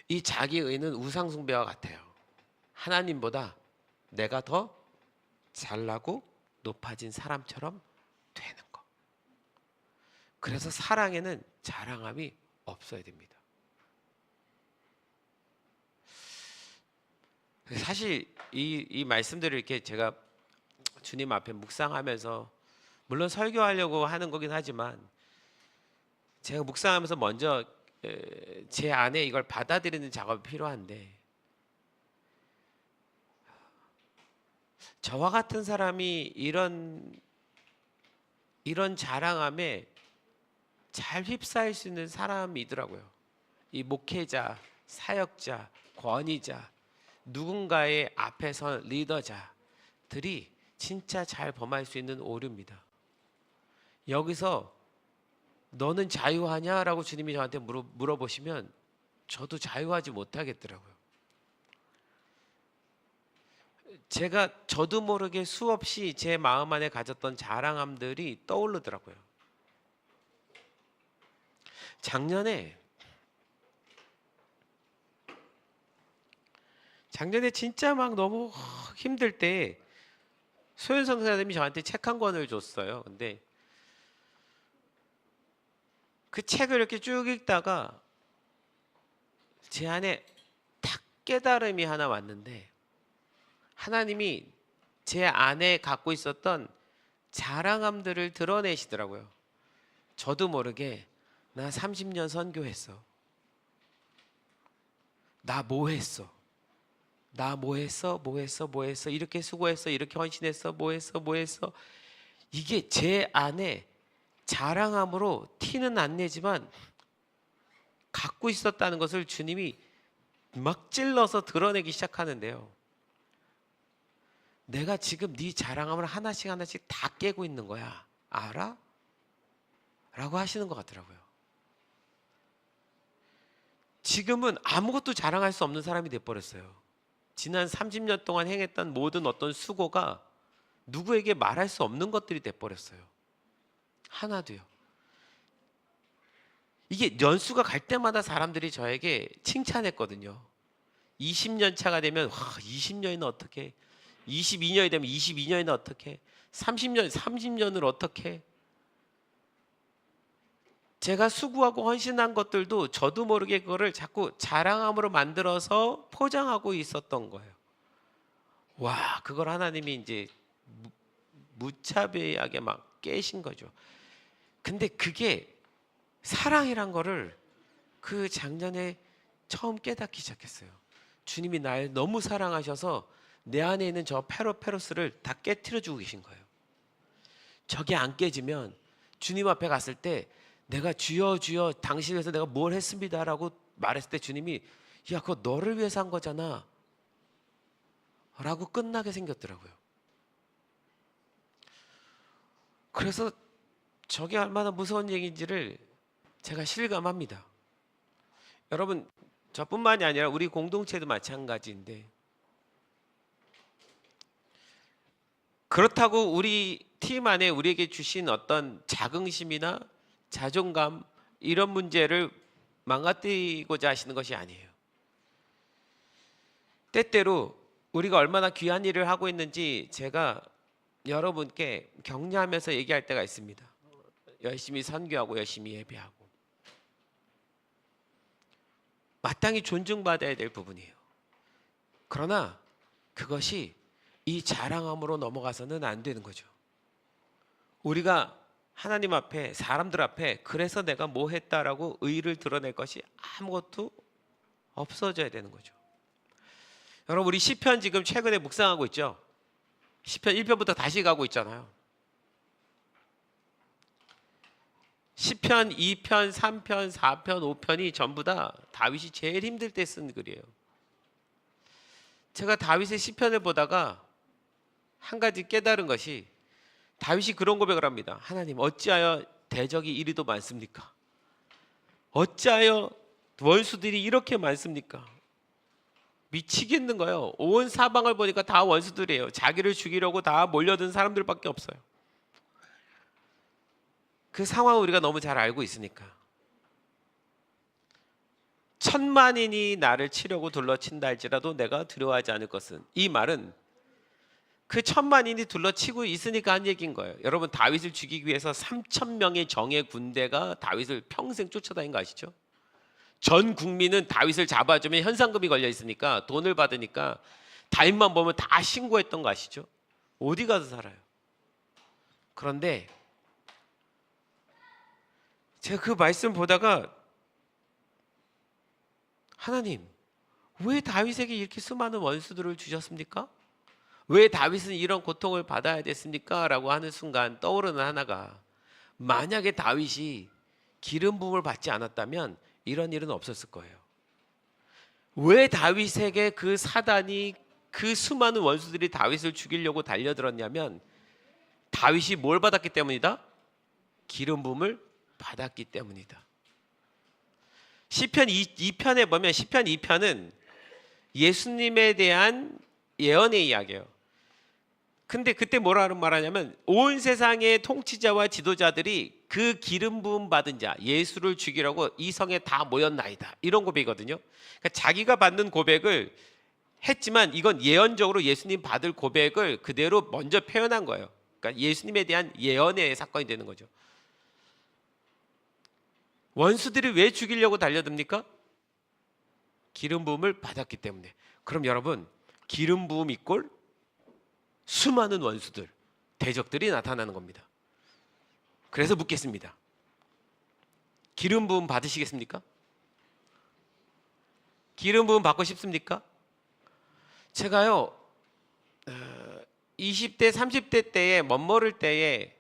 이 자기 의는 우상 숭배와 같아요. 하나님보다 내가 더 잘나고 높아진 사람처럼 되는 거. 그래서 사랑에는 자랑함이 없어야 됩니다. 사실 이 말씀들을 이렇게 제가 주님 앞에 묵상하면서, 물론 설교하려고 하는 거긴 하지만, 제가 묵상하면서 먼저 제 안에 이걸 받아들이는 작업이 필요한데, 저와 같은 사람이 이런 자랑함에 잘 휩싸일 수 있는 사람이더라고요. 이 목회자, 사역자, 권위자, 누군가의 앞에 선 리더자들이 진짜 잘 범할 수 있는 오류입니다. 여기서 너는 자유하냐? 라고 주님이 저한테 물어보시면 저도 자유하지 못하겠더라고요. 저도 모르게 수없이 제 마음 안에 가졌던 자랑함들이 떠오르더라고요. 작년에 진짜 막 너무 힘들 때 소연성 선생님이 저한테 책 한 권을 줬어요. 근데 그 책을 이렇게 쭉 읽다가 제 안에 탁 깨달음이 하나 왔는데, 하나님이 제 안에 갖고 있었던 자랑함들을 드러내시더라고요. 저도 모르게 나 30년 선교했어. 나 뭐 했어? 나 뭐 했어? 이렇게 수고했어. 이렇게 헌신했어. 뭐 했어? 이게 제 안에 자랑함으로 티는 안 내지만 갖고 있었다는 것을 주님이 막 찔러서 드러내기 시작하는데요. 내가 지금 네 자랑함을 하나씩 다 깨고 있는 거야. 알아? 라고 하시는 것 같더라고요. 지금은 아무것도 자랑할 수 없는 사람이 돼버렸어요. 지난 30년 동안 행했던 모든 어떤 수고가 누구에게 말할 수 없는 것들이 돼버렸어요. 하나도요. 이게 연수가 갈 때마다 사람들이 저에게 칭찬했거든요. 20년 차가 되면 20년이나 어떻게, 22년이 되면 22년이나 어떻게, 30년을 어떻게. 제가 수고하고 헌신한 것들도 저도 모르게 그거를 자꾸 자랑함으로 만들어서 포장하고 있었던 거예요. 와, 그걸 하나님이 이제 무차별하게 막 깨신 거죠. 근데 그게 사랑이란 거를 그 작년에 처음 깨닫기 시작했어요. 주님이 날 너무 사랑하셔서 내 안에 있는 저 페로페로스를 다 깨트려 주고 계신 거예요. 저게 안 깨지면 주님 앞에 갔을 때 내가 주여 주여 당신 위해서 내가 뭘 했습니다 라고 말했을 때 주님이 야, 그거 너를 위해서 한 거잖아 라고 끝나게 생겼더라고요. 그래서 저게 얼마나 무서운 얘기인지를 제가 실감합니다. 여러분, 저뿐만이 아니라 우리 공동체도 마찬가지인데, 그렇다고 우리 팀 안에 우리에게 주신 어떤 자긍심이나 자존감, 이런 문제를 망가뜨리고자 하시는 것이 아니에요. 때때로 우리가 얼마나 귀한 일을 하고 있는지 제가 여러분께 격려하면서 얘기할 때가 있습니다. 열심히 선교하고 열심히 예배하고 마땅히 존중받아야 될 부분이에요. 그러나 그것이 이 자랑함으로 넘어가서는 안 되는 거죠. 우리가 하나님 앞에, 사람들 앞에 그래서 내가 뭐 했다라고 의의를 드러낼 것이 아무것도 없어져야 되는 거죠. 여러분, 우리 시편 지금 최근에 묵상하고 있죠. 시편 1편부터 다시 가고 있잖아요. 시편 2편, 3편, 4편, 5편이 전부 다 다윗이 제일 힘들 때 쓴 글이에요. 제가 다윗의 시편을 보다가 한 가지 깨달은 것이, 다윗이 그런 고백을 합니다. 하나님, 어찌하여 대적이 이리도 많습니까? 어찌하여 원수들이 이렇게 많습니까? 미치겠는 거예요. 온 사방을 보니까 다 원수들이에요. 자기를 죽이려고 다 몰려든 사람들밖에 없어요. 그 상황을 우리가 너무 잘 알고 있으니까. 천만인이 나를 치려고 둘러친다 할지라도 내가 두려워하지 않을 것은, 이 말은 그 천만인이 둘러치고 있으니까 한 얘기인 거예요. 여러분, 다윗을 죽이기 위해서 3,000명의 정예 군대가 다윗을 평생 쫓아다닌 거 아시죠? 전 국민은 다윗을 잡아주면 현상금이 걸려 있으니까, 돈을 받으니까 다윗만 보면 다 신고했던 거 아시죠? 어디 가서 살아요. 그런데 제가 그 말씀 보다가, 하나님, 왜 다윗에게 이렇게 수많은 원수들을 주셨습니까? 왜 다윗은 이런 고통을 받아야 됐습니까? 라고 하는 순간 떠오르는 하나가, 만약에 다윗이 기름 부음을 받지 않았다면 이런 일은 없었을 거예요. 왜 다윗에게 그 사단이, 그 수많은 원수들이 다윗을 죽이려고 달려들었냐면, 다윗이 뭘 받았기 때문이다? 기름 부음을 받았기 때문이다. 시편 2편에 보면, 시편 2편은 예수님에 대한 예언의 이야기예요. 근데 그때 뭐라고 말하냐면, 온 세상의 통치자와 지도자들이 그 기름 부음 받은 자 예수를 죽이려고 이 성에 다 모였나이다, 이런 고백이거든요. 그러니까 자기가 받는 고백을 했지만 이건 예언적으로 예수님 받을 고백을 그대로 먼저 표현한 거예요. 그러니까 예수님에 대한 예언의 사건이 되는 거죠. 원수들이 왜 죽이려고 달려듭니까? 기름 부음을 받았기 때문에. 그럼 여러분, 기름 부음 이꼴 수많은 원수들, 대적들이 나타나는 겁니다. 그래서 묻겠습니다. 기름 부음 받으시겠습니까? 기름 부음 받고 싶습니까? 제가요, 20대 30대 때에, 멋모를 때에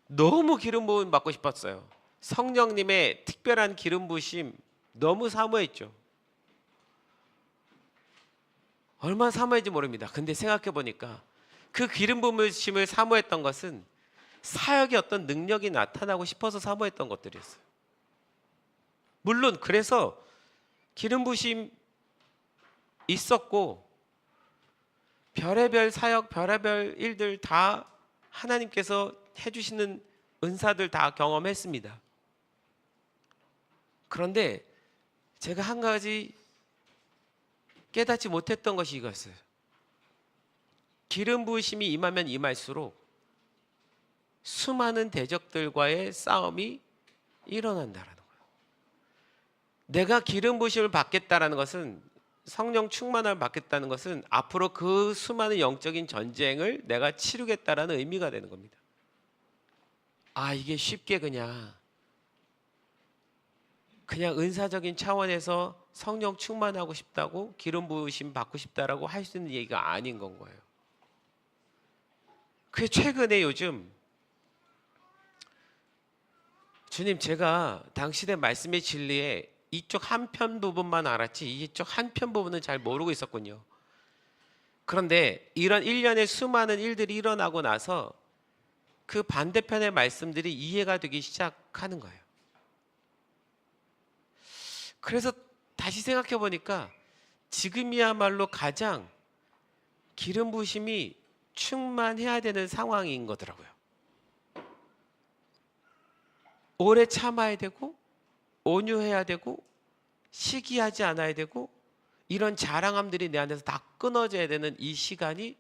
너무 기름 부음 받고 싶었어요. 성령님의 특별한 기름 부으심 너무 사모했죠. 얼마나 사모했는지 모릅니다. 근데 생각해 보니까 그 기름 부으심을 사모했던 것은 사역의 어떤 능력이 나타나고 싶어서 사모했던 것들이었어요. 물론 그래서 기름 부으심 있었고, 별의별 사역, 별의별 일들 다 하나님께서 해주시는 은사들 다 경험했습니다. 그런데 제가 한 가지 깨닫지 못했던 것이 이것이에요. 기름 부으심이 임하면 임할수록 수많은 대적들과의 싸움이 일어난다라는 거예요. 내가 기름 부으심을 받겠다라는 것은, 성령 충만함을 받겠다는 것은 앞으로 그 수많은 영적인 전쟁을 내가 치르겠다라는 의미가 되는 겁니다. 아, 이게 쉽게 그냥 은사적인 차원에서 성령 충만하고 싶다고, 기름 부으심 받고 싶다라고 할 수 있는 얘기가 아닌 건 거예요. 그 최근에 요즘, 주님, 제가 당신의 말씀의 진리에 이쪽 한편 부분만 알았지 이쪽 한편 부분은 잘 모르고 있었군요. 그런데 이런 일련의 수많은 일들이 일어나고 나서 그 반대편의 말씀들이 이해가 되기 시작하는 거예요. 그래서 다시 생각해 보니까 지금이야말로 가장 기름 부으심이 충만해야 되는 상황인 거더라고요. 오래 참아야 되고, 온유해야 되고, 시기하지 않아야 되고, 이런 자랑함들이 내 안에서 다 끊어져야 되는 이 시간이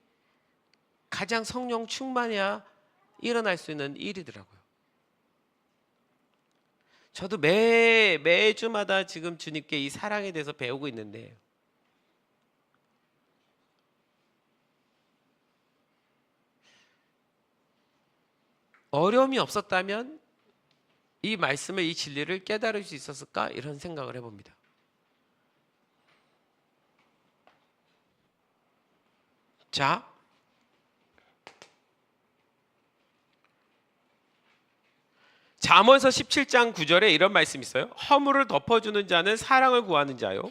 가장 성령 충만해야 일어날 수 있는 일이더라고요. 저도 매주마다 지금 주님께 이 사랑에 대해서 배우고 있는데, 어려움이 없었다면 이 말씀을, 이 진리를 깨달을 수 있었을까? 이런 생각을 해봅니다. 자, 잠언서 17장 9절에 이런 말씀이 있어요. 허물을 덮어주는 자는 사랑을 구하는 자요,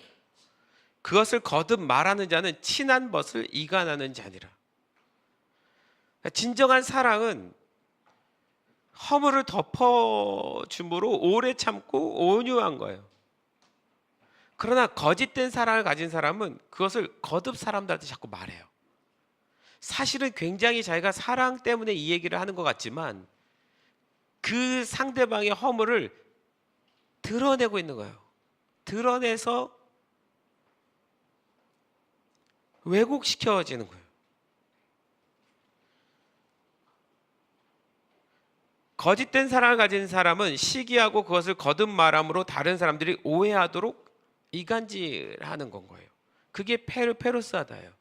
그것을 거듭 말하는 자는 친한 벗을 이간하는 자니라. 진정한 사랑은 허물을 덮어줌으로 오래 참고 온유한 거예요. 그러나 거짓된 사랑을 가진 사람은 그것을 거듭 사람들한테 자꾸 말해요. 사실은 굉장히 자기가 사랑 때문에 이 얘기를 하는 것 같지만 그 상대방의 허물을 드러내고 있는 거예요. 드러내서 왜곡시켜지는 거예요. 거짓된 사랑을 가진 사람은 시기하고 그것을 거듭 말함으로 다른 사람들이 오해하도록 이간질하는 건 거예요. 그게 페르페로스하다예요.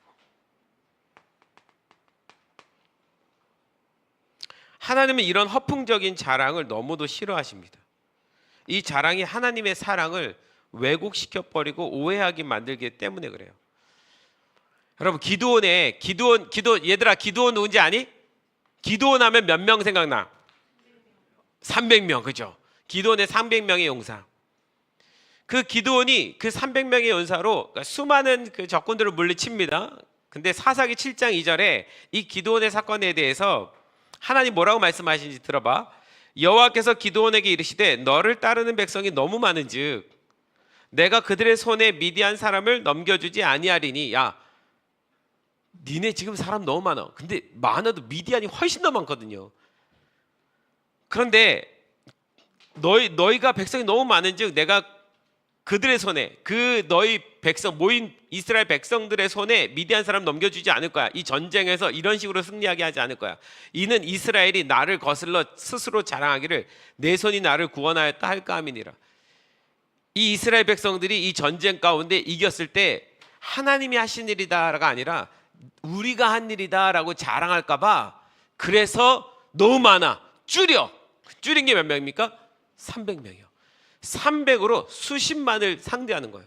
하나님은 이런 허풍적인 자랑을 너무도 싫어하십니다. 이 자랑이 하나님의 사랑을 왜곡시켜 버리고 오해하게 만들기 때문에 그래요. 여러분, 기드온 얘들아, 기드온 누군지 아니? 기드온 하면 몇 명 생각나? 300명, 그죠? 기드온의 300명의 용사. 그 기드온이 그 300명의 용사로 수많은 그 적군들을 물리칩니다. 근데 사사기 7장 2절에 이 기드온의 사건에 대해서 하나님 뭐라고 말씀하시는지 들어봐. 여호와께서 기드온에게 이르시되 너를 따르는 백성이 너무 많은즉 내가 그들의 손에 미디안 사람을 넘겨주지 아니하리니. 야, 니네 지금 사람 너무 많아. 근데 많아도 미디안이 훨씬 더 많거든요. 그런데 너희가 백성이 너무 많은즉 내가 그들의 손에, 그 너희 백성 모인 이스라엘 백성들의 손에 미디안 사람 넘겨주지 않을 거야. 이 전쟁에서 이런 식으로 승리하게 하지 않을 거야. 이는 이스라엘이 나를 거슬러 스스로 자랑하기를 내 손이 나를 구원하였다 할까 함이니라. 이 이스라엘 백성들이 이 전쟁 가운데 이겼을 때 하나님이 하신 일이다가 아니라 우리가 한 일이다라고 자랑할까 봐, 그래서 너무 많아, 줄인 게 몇 명입니까? 300명이요 300으로 수십만을 상대하는 거예요.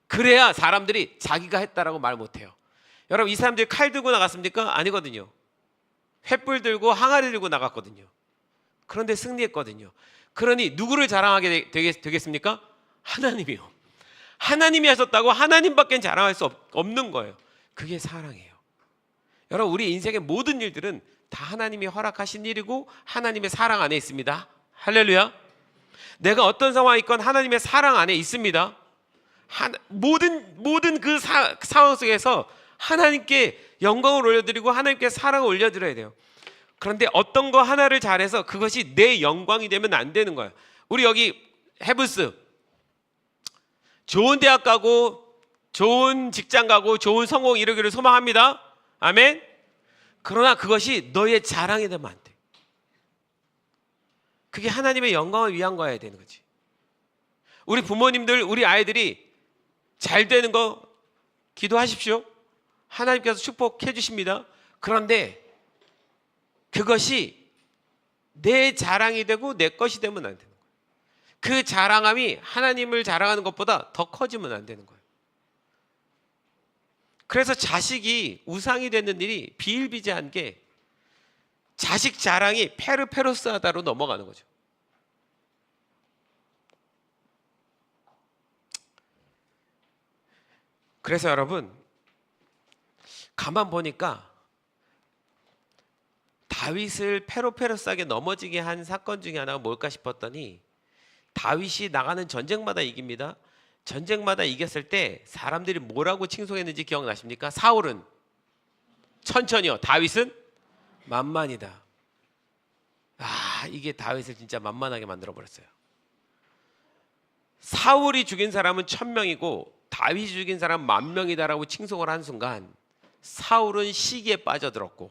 그래야 사람들이 자기가 했다라고 말 못해요. 여러분, 이 사람들이 칼 들고 나갔습니까? 아니거든요. 횃불 들고 항아리 들고 나갔거든요. 그런데 승리했거든요. 그러니 누구를 자랑하게 되겠습니까? 하나님이요. 하나님이 하셨다고 하나님밖에 자랑할 수 없는 거예요. 그게 사랑이에요. 여러분, 우리 인생의 모든 일들은 다 하나님이 허락하신 일이고 하나님의 사랑 안에 있습니다. 할렐루야. 내가 어떤 상황이 있건 하나님의 사랑 안에 있습니다. 모든 그 상황 속에서 하나님께 영광을 올려드리고 하나님께 사랑을 올려드려야 돼요. 그런데 어떤 거 하나를 잘해서 그것이 내 영광이 되면 안 되는 거예요. 우리 여기 헤브스 좋은 대학 가고 좋은 직장 가고 좋은 성공 이루기를 소망합니다. 아멘. 그러나 그것이 너의 자랑이 되면 안 돼. 그게 하나님의 영광을 위한 거여야 되는 거지. 우리 부모님들, 우리 아이들이 잘 되는 거 기도하십시오. 하나님께서 축복해 주십니다. 그런데 그것이 내 자랑이 되고 내 것이 되면 안 되는 거예요. 그 자랑함이 하나님을 자랑하는 것보다 더 커지면 안 되는 거예요. 그래서 자식이 우상이 되는 일이 비일비재한 게 자식 자랑이 페르페로스하다로 넘어가는 거죠. 그래서 여러분, 가만 보니까 다윗을 페르페로스하게 넘어지게 한 사건 중에 하나가 뭘까 싶었더니, 다윗이 나가는 전쟁마다 이깁니다. 전쟁마다 이겼을 때 사람들이 뭐라고 칭송했는지 기억나십니까? 사울은 천천히요, 다윗은 만만이다. 이게 다윗을 진짜 만만하게 만들어 버렸어요. 사울이 죽인 사람은 1000명이고 다윗이 죽인 사람은 10,000명이다라고 칭송을 한 순간 사울은 시기에 빠져들었고,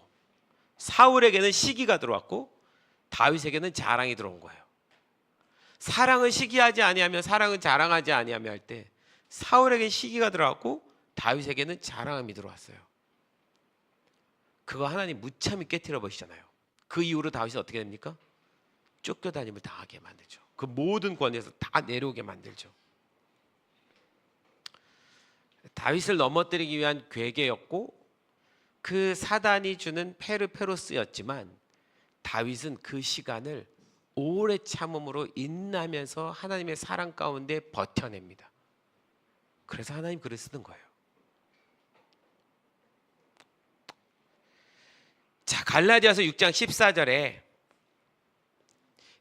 사울에게는 시기가 들어왔고 다윗에게는 자랑이 들어온 거예요. 사랑은 시기하지 아니하며 사랑은 자랑하지 아니하며 할 때 사울에게는 시기가 들어왔고 다윗에게는 자랑함이 들어왔어요. 그거 하나님 무참히 깨트려 버리시잖아요. 그 이후로 다윗이 어떻게 됩니까? 쫓겨다님을 당하게 만들죠. 그 모든 권위에서 다 내려오게 만들죠. 다윗을 넘어뜨리기 위한 괴계였고 그 사단이 주는 페르페로스였지만 다윗은 그 시간을 오래 참음으로 인내하면서 하나님의 사랑 가운데 버텨냅니다. 그래서 하나님 글을 쓰는 거예요. 자, 갈라디아서 6장 14절에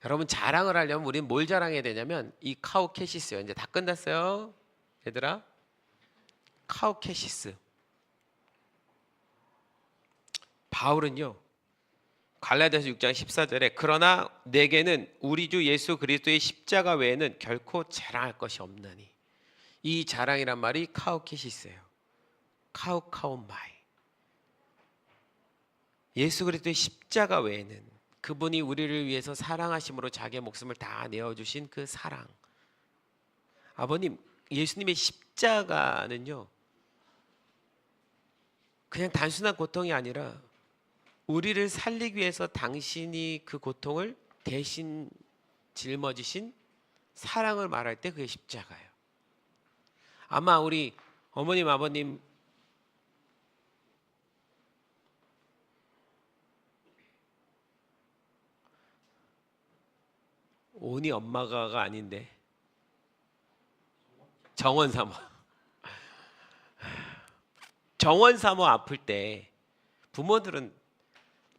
여러분 자랑을 하려면 우리는 뭘 자랑해야 되냐면 이 카우케시스요. 이제 다 끝났어요. 얘들아. 카우케시스. 바울은요. 갈라디아서 6장 14절에 그러나 내게는 우리 주 예수 그리스도의 십자가 외에는 결코 자랑할 것이 없나니. 이 자랑이란 말이 카우케시스예요. 카우카우마이. 예수 그리스도의 십자가 외에는 그분이 우리를 위해서 사랑하심으로 자기의 목숨을 다 내어주신 그 사랑. 아버님, 예수님의 십자가는요 그냥 단순한 고통이 아니라 우리를 살리기 위해서 당신이 그 고통을 대신 짊어지신 사랑을 말할 때 그게 십자가예요. 아마 우리 어머님 아버님 온이 엄마가가 아닌데 정원 사모 정원 사모 아플 때 부모들은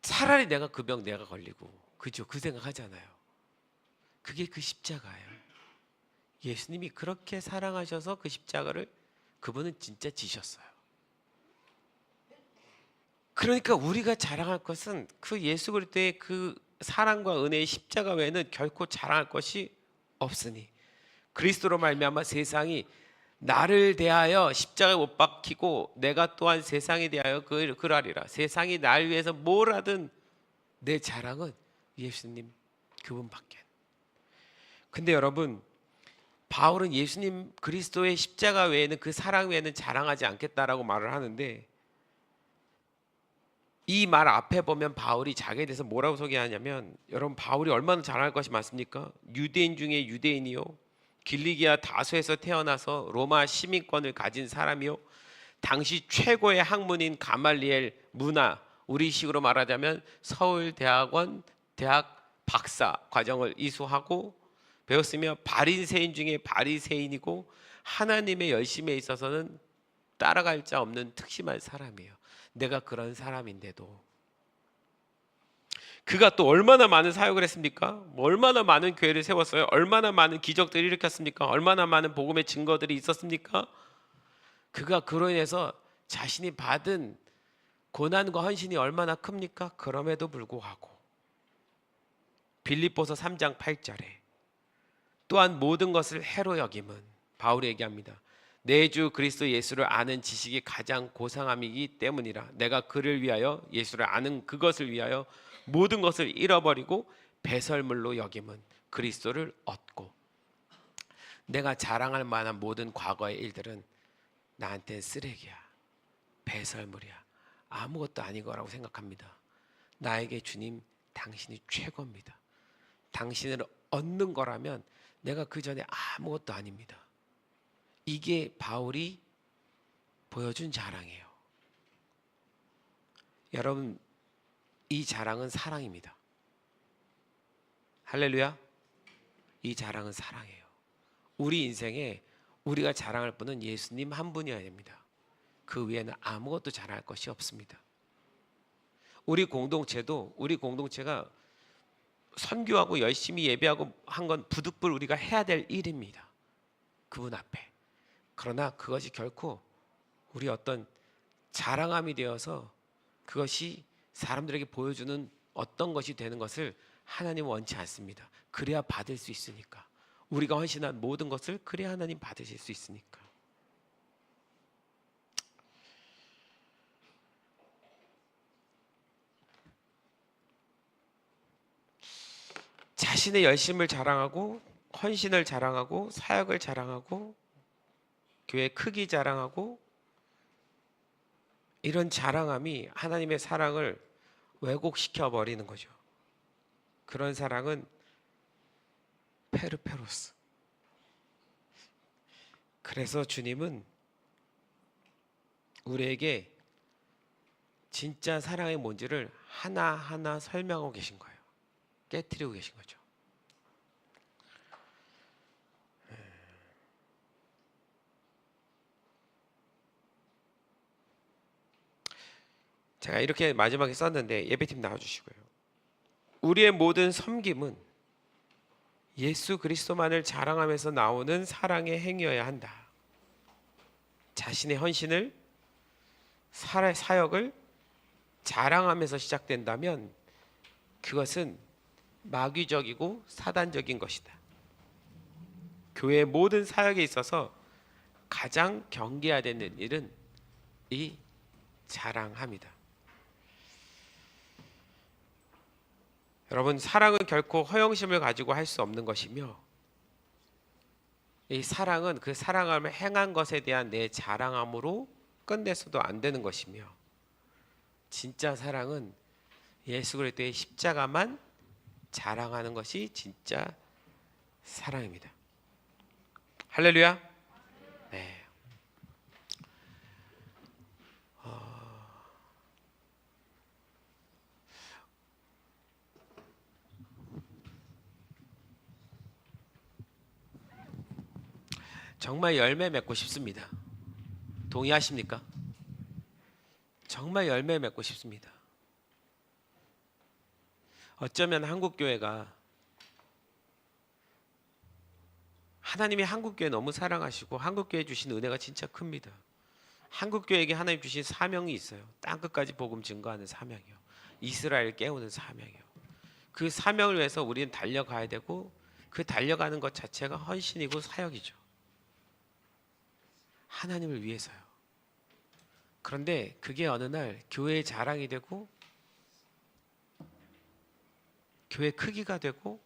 차라리 내가 그 병 내가 걸리고 그죠? 그 생각하잖아요. 그게 그 십자가예요. 예수님이 그렇게 사랑하셔서 그 십자가를 그분은 진짜 지셨어요. 그러니까 우리가 자랑할 것은 그 예수 그리스도의 그 사랑과 은혜의 십자가 외에는 결코 자랑할 것이 없으니 그리스도로 말미암아 세상이 나를 대하여 십자가에 못 박히고 내가 또한 세상에 대하여 그러하리라. 세상이 날 위해서 뭘 하든 내 자랑은 예수님 그분밖에. 근데 여러분 바울은 예수님 그리스도의 십자가 외에는 그 사랑 외에는 자랑하지 않겠다라고 말을 하는데 이 말 앞에 보면 바울이 자기에 대해서 뭐라고 소개하냐면 여러분 바울이 얼마나 자랑할 것이 많습니까? 유대인 중에 유대인이요 길리기아 다소에서 태어나서 로마 시민권을 가진 사람이요 당시 최고의 학문인 가말리엘 문화 우리식으로 말하자면 서울대학원 대학 박사 과정을 이수하고 배웠으며 바리새인 중에 바리새인이고 하나님의 열심에 있어서는 따라갈 자 없는 특심한 사람이에요. 내가 그런 사람인데도 그가 또 얼마나 많은 사역을 했습니까? 얼마나 많은 교회를 세웠어요? 얼마나 많은 기적들을 일으켰습니까? 얼마나 많은 복음의 증거들이 있었습니까? 그가 그로 인해서 자신이 받은 고난과 헌신이 얼마나 큽니까? 그럼에도 불구하고 빌립보서 3장 8절에 또한 모든 것을 해로 여김은 바울이 얘기합니다. 내 주 그리스도 예수를 아는 지식이 가장 고상함이기 때문이라. 내가 그를 위하여 예수를 아는 그것을 위하여 모든 것을 잃어버리고 배설물로 여김은 그리스도를 얻고. 내가 자랑할 만한 모든 과거의 일들은 나한테는 쓰레기야, 배설물이야, 아무것도 아닌 거라고 생각합니다. 나에게 주님 당신이 최고입니다. 당신을 얻는 거라면 내가 그 전에 아무것도 아닙니다. 이게 바울이 보여준 자랑이에요. 여러분 이 자랑은 사랑입니다. 할렐루야. 이 자랑은 사랑이에요. 우리 인생에 우리가 자랑할 분은 예수님 한 분이어야 됩니다. 그 외에는 아무것도 자랑할 것이 없습니다. 우리 공동체가 선교하고 열심히 예배하고 한 건 부득불 우리가 해야 될 일입니다. 그분 앞에. 그러나 그것이 결코 우리 어떤 자랑함이 되어서 그것이 사람들에게 보여주는 어떤 것이 되는 것을 하나님은 원치 않습니다. 그래야 받을 수 있으니까. 우리가 헌신한 모든 것을 그래야 하나님 받으실 수 있으니까. 자신의 열심을 자랑하고 헌신을 자랑하고 사역을 자랑하고 교회 크기 자랑하고 이런 자랑함이 하나님의 사랑을 왜곡시켜 버리는 거죠. 그런 사랑은 페르페로스. 그래서 주님은 우리에게 진짜 사랑의 뭔지를 하나하나 설명하고 계신 거예요. 깨트리고 계신 거죠. 제가 이렇게 마지막에 썼는데 예배팀 나와주시고요. 우리의 모든 섬김은 예수 그리스도만을 자랑하면서 나오는 사랑의 행위여야 한다. 자신의 헌신을, 사역을 자랑하면서 시작된다면 그것은 마귀적이고 사단적인 것이다. 교회의 모든 사역에 있어서 가장 경계해야 되는 일은 이 자랑함이다. 여러분, 사랑은 결코 허영심을 가지고 할 수 없는 것이며, 이 사랑은 그 사랑함을 행한 것에 대한 내 자랑함으로 끝내서도 안 되는 것이며, 진짜 사랑은 예수 그리스도의 십자가만 자랑하는 것이 진짜 사랑입니다. 할렐루야. 네. 정말 열매 맺고 싶습니다. 동의하십니까? 정말 열매 맺고 싶습니다. 어쩌면 한국교회가, 하나님이 한국교회 너무 사랑하시고 한국교회 주신 은혜가 진짜 큽니다. 한국교회에게 하나님 주신 사명이 있어요. 땅끝까지 복음 증거하는 사명이요, 이스라엘 깨우는 사명이요. 그 사명을 위해서 우리는 달려가야 되고, 그 달려가는 것 자체가 헌신이고 사역이죠. 하나님을 위해서요. 그런데 그게 어느 날 교회의 자랑이 되고, 교회 크기가 되고,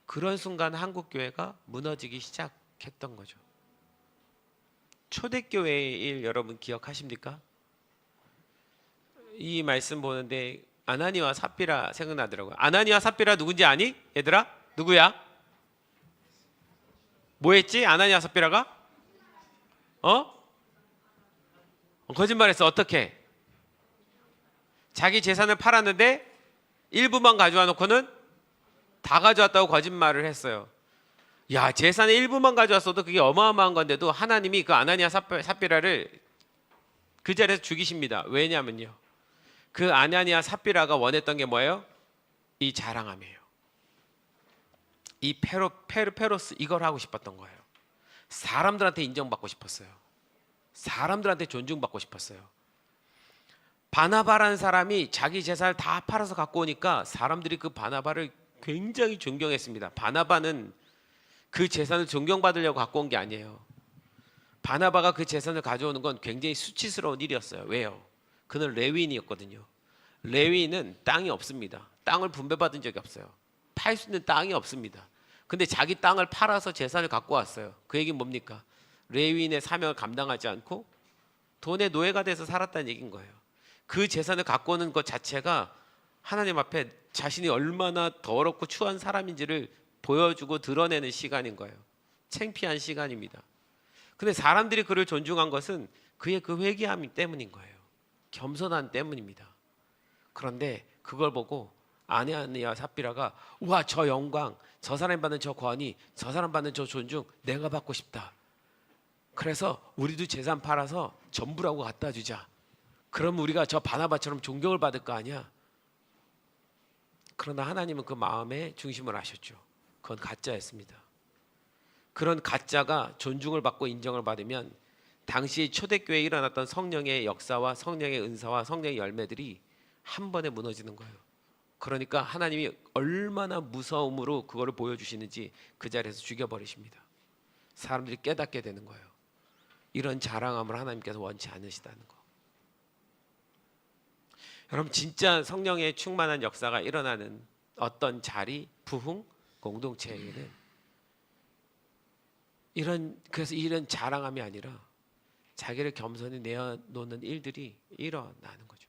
그런 순간 한국교회가 무너지기 시작했던 거죠. 초대교회의 일 여러분 기억하십니까? 이 말씀 보는데 아나니와 삽비라 생각나더라고요. 아나니와 삽비라 누군지 아니? 얘들아? 누구야? 뭐 했지? 아나니와 삽비라가? 거짓말했어. 어떻게? 자기 재산을 팔았는데 일부만 가져와 놓고는 다 가져왔다고 거짓말을 했어요. 야, 재산의 일부만 가져왔어도 그게 어마어마한 건데도 하나님이 그 아나니아 삽비라를 그 자리에서 죽이십니다. 왜냐면요, 그 아나니아 삽비라가 원했던 게 뭐예요? 이 자랑함이에요. 이 페로스, 이걸 하고 싶었던 거예요. 사람들한테 인정받고 싶었어요. 사람들한테 존중받고 싶었어요. 바나바라는 사람이 자기 재산을 다 팔아서 갖고 오니까 사람들이 그 바나바를 굉장히 존경했습니다. 바나바는 그 재산을 존경받으려고 갖고 온 게 아니에요. 바나바가 그 재산을 가져오는 건 굉장히 수치스러운 일이었어요. 왜요? 그는 레위인이었거든요. 레위인은 땅이 없습니다. 땅을 분배받은 적이 없어요. 팔 수 있는 땅이 없습니다. 근데 자기 땅을 팔아서 재산을 갖고 왔어요. 그 얘기는 뭡니까? 레위인의 사명을 감당하지 않고 돈의 노예가 돼서 살았다는 얘기인 거예요. 그 재산을 갖고 오는 것 자체가 하나님 앞에 자신이 얼마나 더럽고 추한 사람인지를 보여주고 드러내는 시간인 거예요. 창피한 시간입니다. 근데 사람들이 그를 존중한 것은 그의 그 회개함 때문인 거예요. 겸손함 때문입니다. 그런데 그걸 보고 아나니아와 삽비라가, 우와, 저 영광, 저 사람이 받는 저 권위, 저 사람 받는 저 존중 내가 받고 싶다. 그래서 우리도 재산 팔아서 전부라고 갖다 주자. 그럼 우리가 저 바나바처럼 존경을 받을 거 아니야. 그러나 하나님은 그 마음의 중심을 아셨죠. 그건 가짜였습니다. 그런 가짜가 존중을 받고 인정을 받으면 당시 초대교회에 일어났던 성령의 역사와 성령의 은사와 성령의 열매들이 한 번에 무너지는 거예요. 그러니까 하나님이 얼마나 무서움으로 그거를 보여주시는지 그 자리에서 죽여버리십니다. 사람들이 깨닫게 되는 거예요. 이런 자랑함을 하나님께서 원치 않으시다는 거. 여러분, 진짜 성령의 충만한 역사가 일어나는 어떤 자리, 부흥, 공동체에는 그래서 이런 자랑함이 아니라 자기를 겸손히 내어놓는 일들이 일어나는 거죠.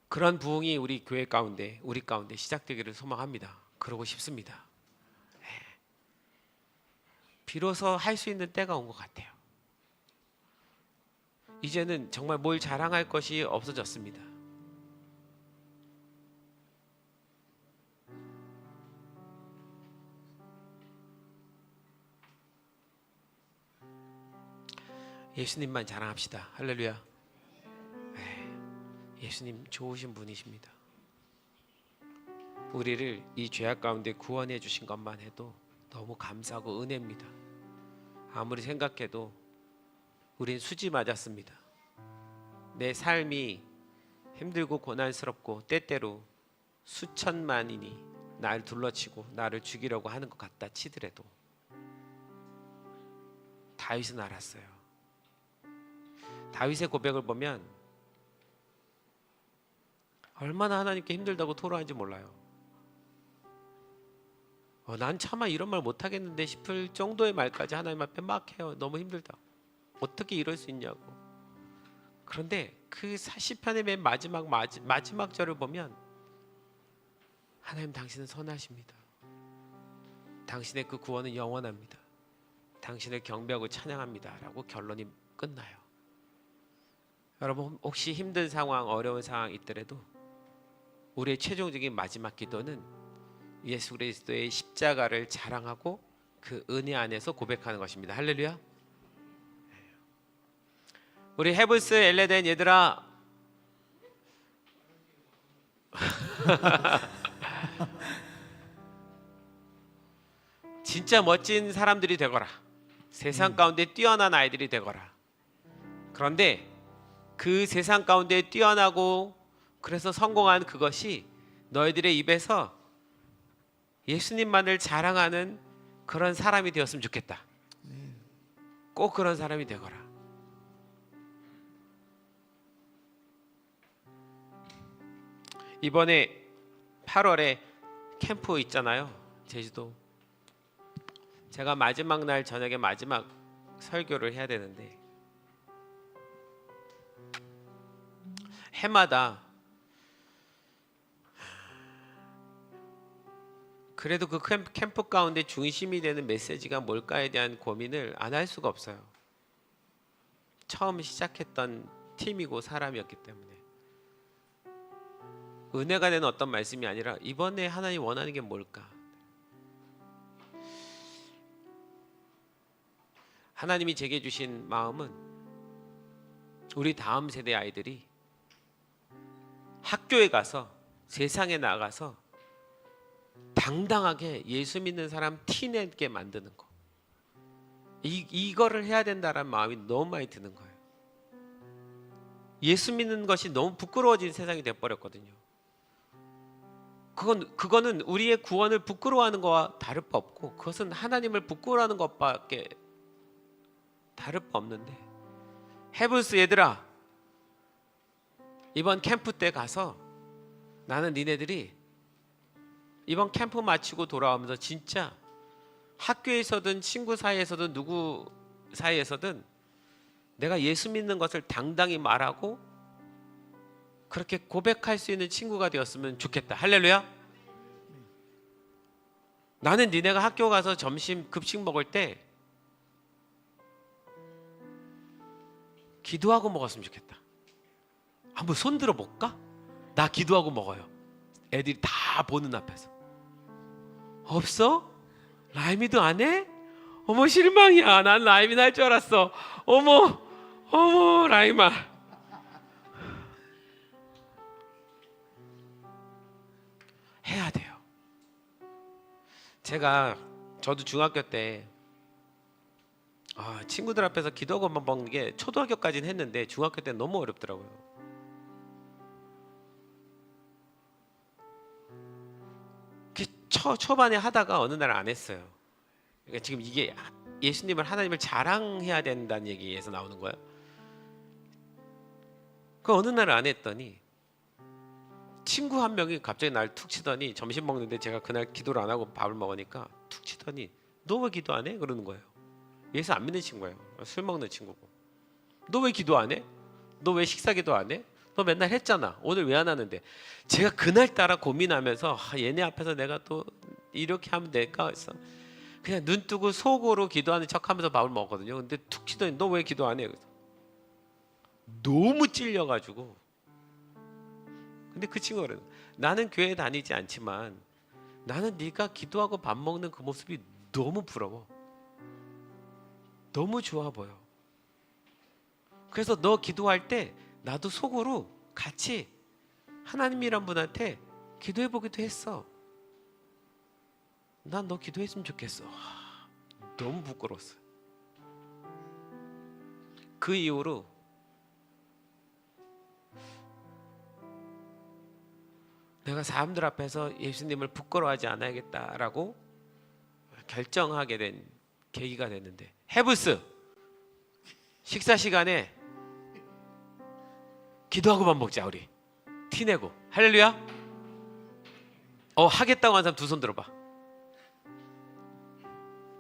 그런 부흥이 우리 교회 가운데, 우리 가운데 시작되기를 소망합니다. 그러고 싶습니다. 네. 비로소 할 수 있는 때가 온 것 같아요. 이제는 정말 뭘 자랑할 것이 없어졌습니다. 예수님만 자랑합시다. 할렐루야. 네, 예수님 좋으신 분이십니다. 우리를 이 죄악 가운데 구원해 주신 것만 해도 너무 감사하고 은혜입니다. 아무리 생각해도 우린 수지 맞았습니다. 내 삶이 힘들고 고난스럽고 때때로 수천만인이 날 둘러치고 나를 죽이려고 하는 것 같다 치더라도 다윗은 알았어요. 다윗의 고백을 보면 얼마나 하나님께 힘들다고 토로하는지 몰라요. 난 차마 이런 말 못하겠는데 싶을 정도의 말까지 하나님 앞에 막 해요. 너무 힘들다. 어떻게 이럴 수 있냐고. 그런데 그 시편의 맨 마지막 절을 보면 하나님 당신은 선하십니다. 당신의 그 구원은 영원합니다. 당신을 경배하고 찬양합니다 라고 결론이 끝나요. 여러분 혹시 힘든 상황, 어려운 상황 있더라도 우리의 최종적인 마지막 기도는 예수 그리스도의 십자가를 자랑하고 그 은혜 안에서 고백하는 것입니다. 할렐루야. 우리 헤블스 엘레덴 얘들아 진짜 멋진 사람들이 되거라. 세상 가운데 뛰어난 아이들이 되거라. 그런데 그 세상 가운데 뛰어나고 그래서 성공한 그것이 너희들의 입에서 예수님만을 자랑하는 그런 사람이 되었으면 좋겠다. 꼭 그런 사람이 되거라. 이번에 8월에 캠프 있잖아요. 제주도. 제가 마지막 날 저녁에 마지막 설교를 해야 되는데 해마다 그래도 그 캠프 가운데 중심이 되는 메시지가 뭘까에 대한 고민을 안 할 수가 없어요. 처음 시작했던 팀이고 사람이었기 때문에 은혜가 되는 어떤 말씀이 아니라 이번에 하나님 원하는 게 뭘까? 하나님이 제게 주신 마음은 우리 다음 세대 아이들이 학교에 가서 세상에 나가서 당당하게 예수 믿는 사람 티내게 만드는 거. 이거를 해야 된다라는 마음이 너무 많이 드는 거예요. 예수 믿는 것이 너무 부끄러워진 세상이 돼버렸거든요. 그거는 우리의 구원을 부끄러워하는 것과 다를 바 없고 그것은 하나님을 부끄러워하는 것밖에 다를 바 없는데 헤블스 얘들아 이번 캠프 때 가서 나는 니네들이 이번 캠프 마치고 돌아오면서 진짜 학교에서든 친구 사이에서든 누구 사이에서든 내가 예수 믿는 것을 당당히 말하고 그렇게 고백할 수 있는 친구가 되었으면 좋겠다. 할렐루야. 나는 니네가 학교 가서 점심 급식 먹을 때 기도하고 먹었으면 좋겠다. 한번 손 들어 볼까? 나 기도하고 먹어요. 애들이 다 보는 앞에서. 없어? 라임이도 안 해? 어머 실망이야. 난 라임이 날 줄 알았어. 어머 라임아. 해야 돼요. 저도 중학교 때 친구들 앞에서 기도하고 먹는 게 초등학교까지는 했는데 중학교 때 너무 어렵더라고요. 초반에 하다가 어느 날 안 했어요. 그러니까 지금 이게 예수님을 하나님을 자랑해야 된다는 얘기에서 나오는 거예요. 그 어느 날 안 했더니 친구 한 명이 갑자기 날 툭 치더니 점심 먹는데 제가 그날 기도를 안 하고 밥을 먹으니까 툭 치더니 너 왜 기도 안 해? 그러는 거예요. 예수 안 믿는 친구예요. 술 먹는 친구고. 너 왜 기도 안 해? 너 왜 식사 기도 안 해? 너 맨날 했잖아. 오늘 왜 안 하는데? 제가 그날따라 고민하면서 얘네 앞에서 내가 또 이렇게 하면 될까 해서 그냥 눈 뜨고 속으로 기도하는 척하면서 밥을 먹었거든요. 근데 툭 치더니 너 왜 기도 안 해? 그래서 너무 찔려가지고. 근데 그 친구가 그래요. 나는 교회 다니지 않지만 나는 네가 기도하고 밥 먹는 그 모습이 너무 부러워. 너무 좋아 보여. 그래서 너 기도할 때 나도 속으로 같이 하나님이란 분한테 기도해 보기도 했어. 난 너 기도했으면 좋겠어. 너무 부끄러웠어. 그 이후로 내가 사람들 앞에서 예수님을 부끄러워하지 않아야겠다라고 결정하게 된 계기가 됐는데, 헤브스 식사 시간에 기도하고 밥 먹자 우리. 티내고. 할렐루야. 하겠다고 한 사람 두 손 들어봐.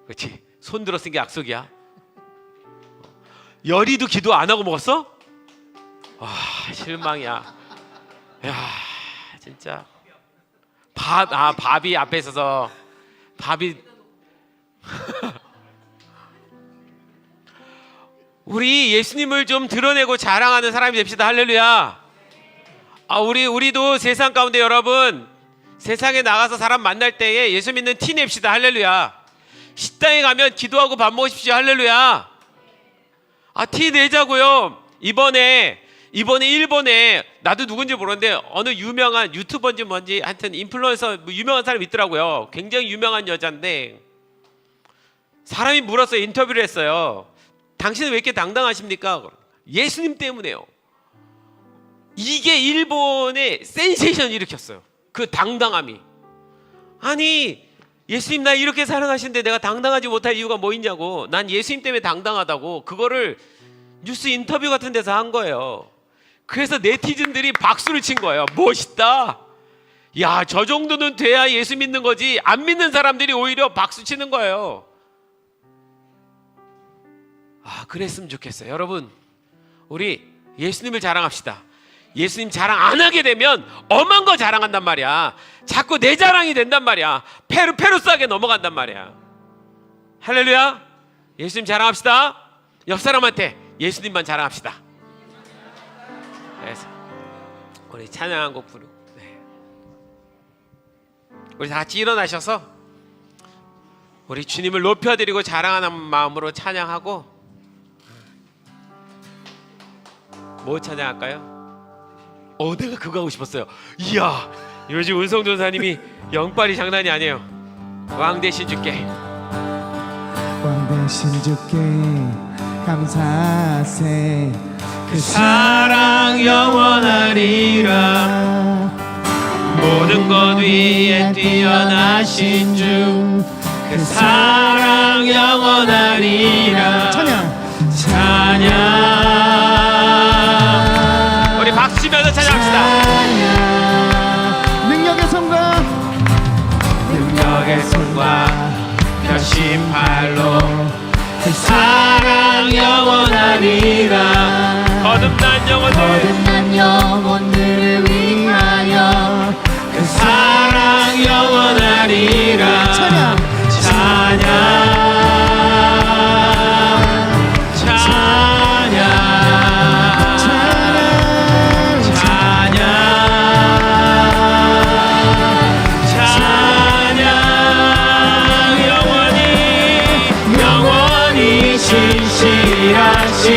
그렇지. 손 들어 쓴 게 약속이야. 열이도 기도 안 하고 먹었어? 와, 실망이야. 야, 진짜. 밥이 앞에 있어서 밥이 우리 예수님을 좀 드러내고 자랑하는 사람이 됩시다. 할렐루야. 우리도 세상 가운데 여러분, 세상에 나가서 사람 만날 때에 예수 믿는 티 냅시다. 할렐루야. 식당에 가면 기도하고 밥 먹으십시오. 할렐루야. 티 내자고요. 이번에 일본에 나도 누군지 모르는데 어느 유명한 유튜버인지 뭔지 하여튼 인플루언서 유명한 사람이 있더라고요. 굉장히 유명한 여자인데 사람이 물었어요. 인터뷰를 했어요. 당신은 왜 이렇게 당당하십니까? 예수님 때문에요. 이게 일본의 센세이션을 일으켰어요. 그 당당함이. 아니 예수님 나 이렇게 사랑하시는데 내가 당당하지 못할 이유가 뭐 있냐고. 난 예수님 때문에 당당하다고. 그거를 뉴스 인터뷰 같은 데서 한 거예요. 그래서 네티즌들이 박수를 친 거예요. 멋있다. 야, 저 정도는 돼야 예수 믿는 거지. 안 믿는 사람들이 오히려 박수 치는 거예요. 그랬으면 좋겠어요. 여러분, 우리 예수님을 자랑합시다. 예수님 자랑 안 하게 되면 엄한 거 자랑한단 말이야. 자꾸 내 자랑이 된단 말이야. 페루스하게 넘어간단 말이야. 할렐루야. 예수님 자랑합시다. 옆 사람한테 예수님만 자랑합시다. 그래서 우리 찬양 한 곡 부르고, 우리 다 같이 일어나셔서 우리 주님을 높여드리고 자랑하는 마음으로 찬양하고, 뭐 찬양할까요? 내가 그거 하고 싶었어요. 이야, 요즘 은성 전사님이 영빨이 장난이 아니에요. 왕 대신 주께, 왕 대신 주께 감사세. 그 사랑 영원하리라. 모든 것 위에 뛰어나신 주, 그 사랑 영원하리라. 찬양. 우리 박수 치면서 찬양합시다. 능력의 손과 표심팔로 그 사랑 영원하리라. 거듭난 영혼들을 위하여 그 사랑 영원하리라. 찬양. 신실하신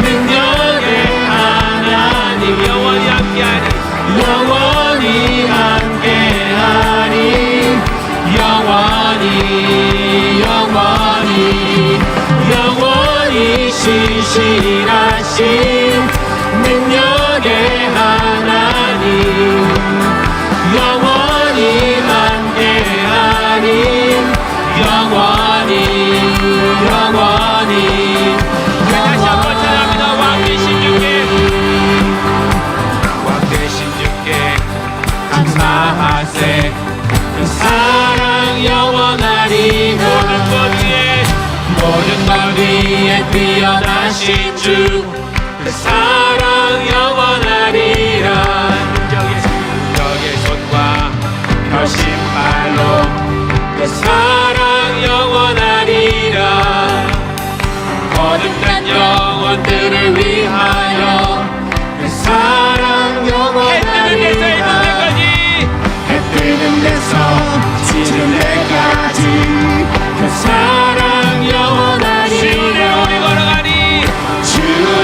능력의 하나님, 영원히 함께하니 영원히 신실하신 능력의 하나님, 영원히 함께하니 다시 한번 찬양합니다. 왕 대신 주께 감사하세. 그 사랑 영원하리. 모든 것 위에 뛰어나신 주, 그 사랑 영원하리라. 능력의 손과 표심발로 그 사랑 영원하리라. 거듭난 영혼들을 위하여 그 사랑 영원하리라. 해 뜨는 데서 지는 데까지 그 사랑 영원하리라. 주의 우리 걸어가니 주의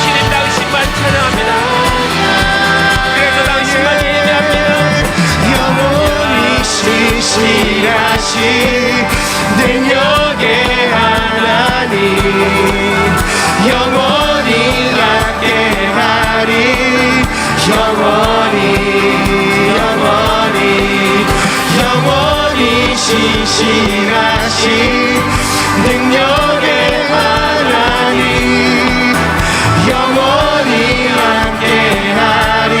주님 당신만 찬양합니다. 그래서 당신만 예배합니다. 영원히 신실하신 능력의 하나님 영원히 함께하리 영원히 신실하신 능력의 하나님 영원히 함께하리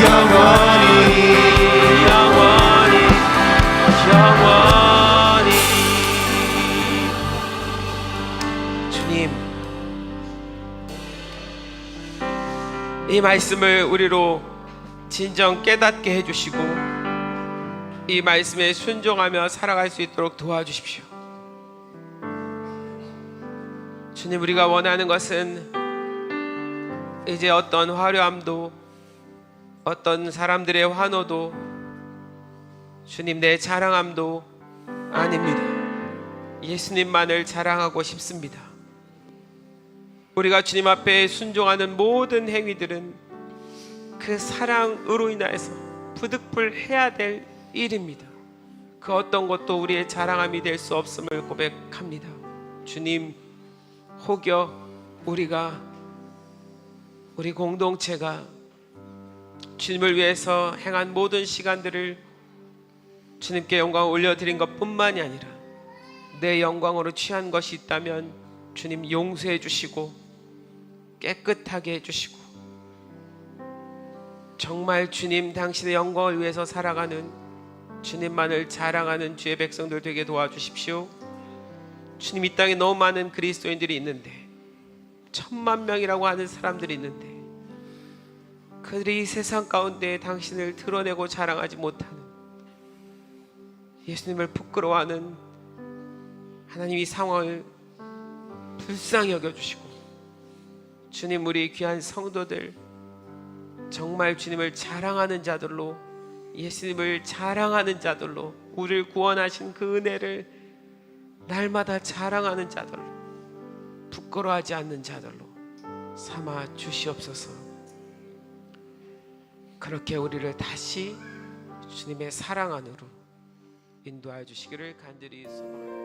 영원히 주님, 이 말씀을 우리로 진정 깨닫게 해주시고 이 말씀에 순종하며 살아갈 수 있도록 도와주십시오. 주님, 우리가 원하는 것은 이제 어떤 화려함도 어떤 사람들의 환호도 주님 내 자랑함도 아닙니다. 예수님만을 자랑하고 싶습니다. 우리가 주님 앞에 순종하는 모든 행위들은 그 사랑으로 인하여서 부득불해야 될 일입니다. 그 어떤 것도 우리의 자랑함이 될 수 없음을 고백합니다. 주님, 혹여 우리 공동체가 주님을 위해서 행한 모든 시간들을 주님께 영광을 올려드린 것뿐만이 아니라 내 영광으로 취한 것이 있다면 주님 용서해 주시고 깨끗하게 해주시고 정말 주님 당신의 영광을 위해서 살아가는 주님만을 자랑하는 주의 백성들 되게 도와주십시오. 주님, 이 땅에 너무 많은 그리스도인들이 있는데 1000만 명이라고 하는 사람들이 있는데 그들이 이 세상 가운데 당신을 드러내고 자랑하지 못하는 예수님을 부끄러워하는 하나님 이 상황을 불쌍히 여겨주시고 주님, 우리 귀한 성도들 정말 주님을 자랑하는 자들로, 예수님을 자랑하는 자들로, 우리를 구원하신 그 은혜를 날마다 자랑하는 자들로, 부끄러워하지 않는 자들로 삼아 주시옵소서. 그렇게 우리를 다시 주님의 사랑 안으로 인도하여 주시기를 간절히 소망합니다.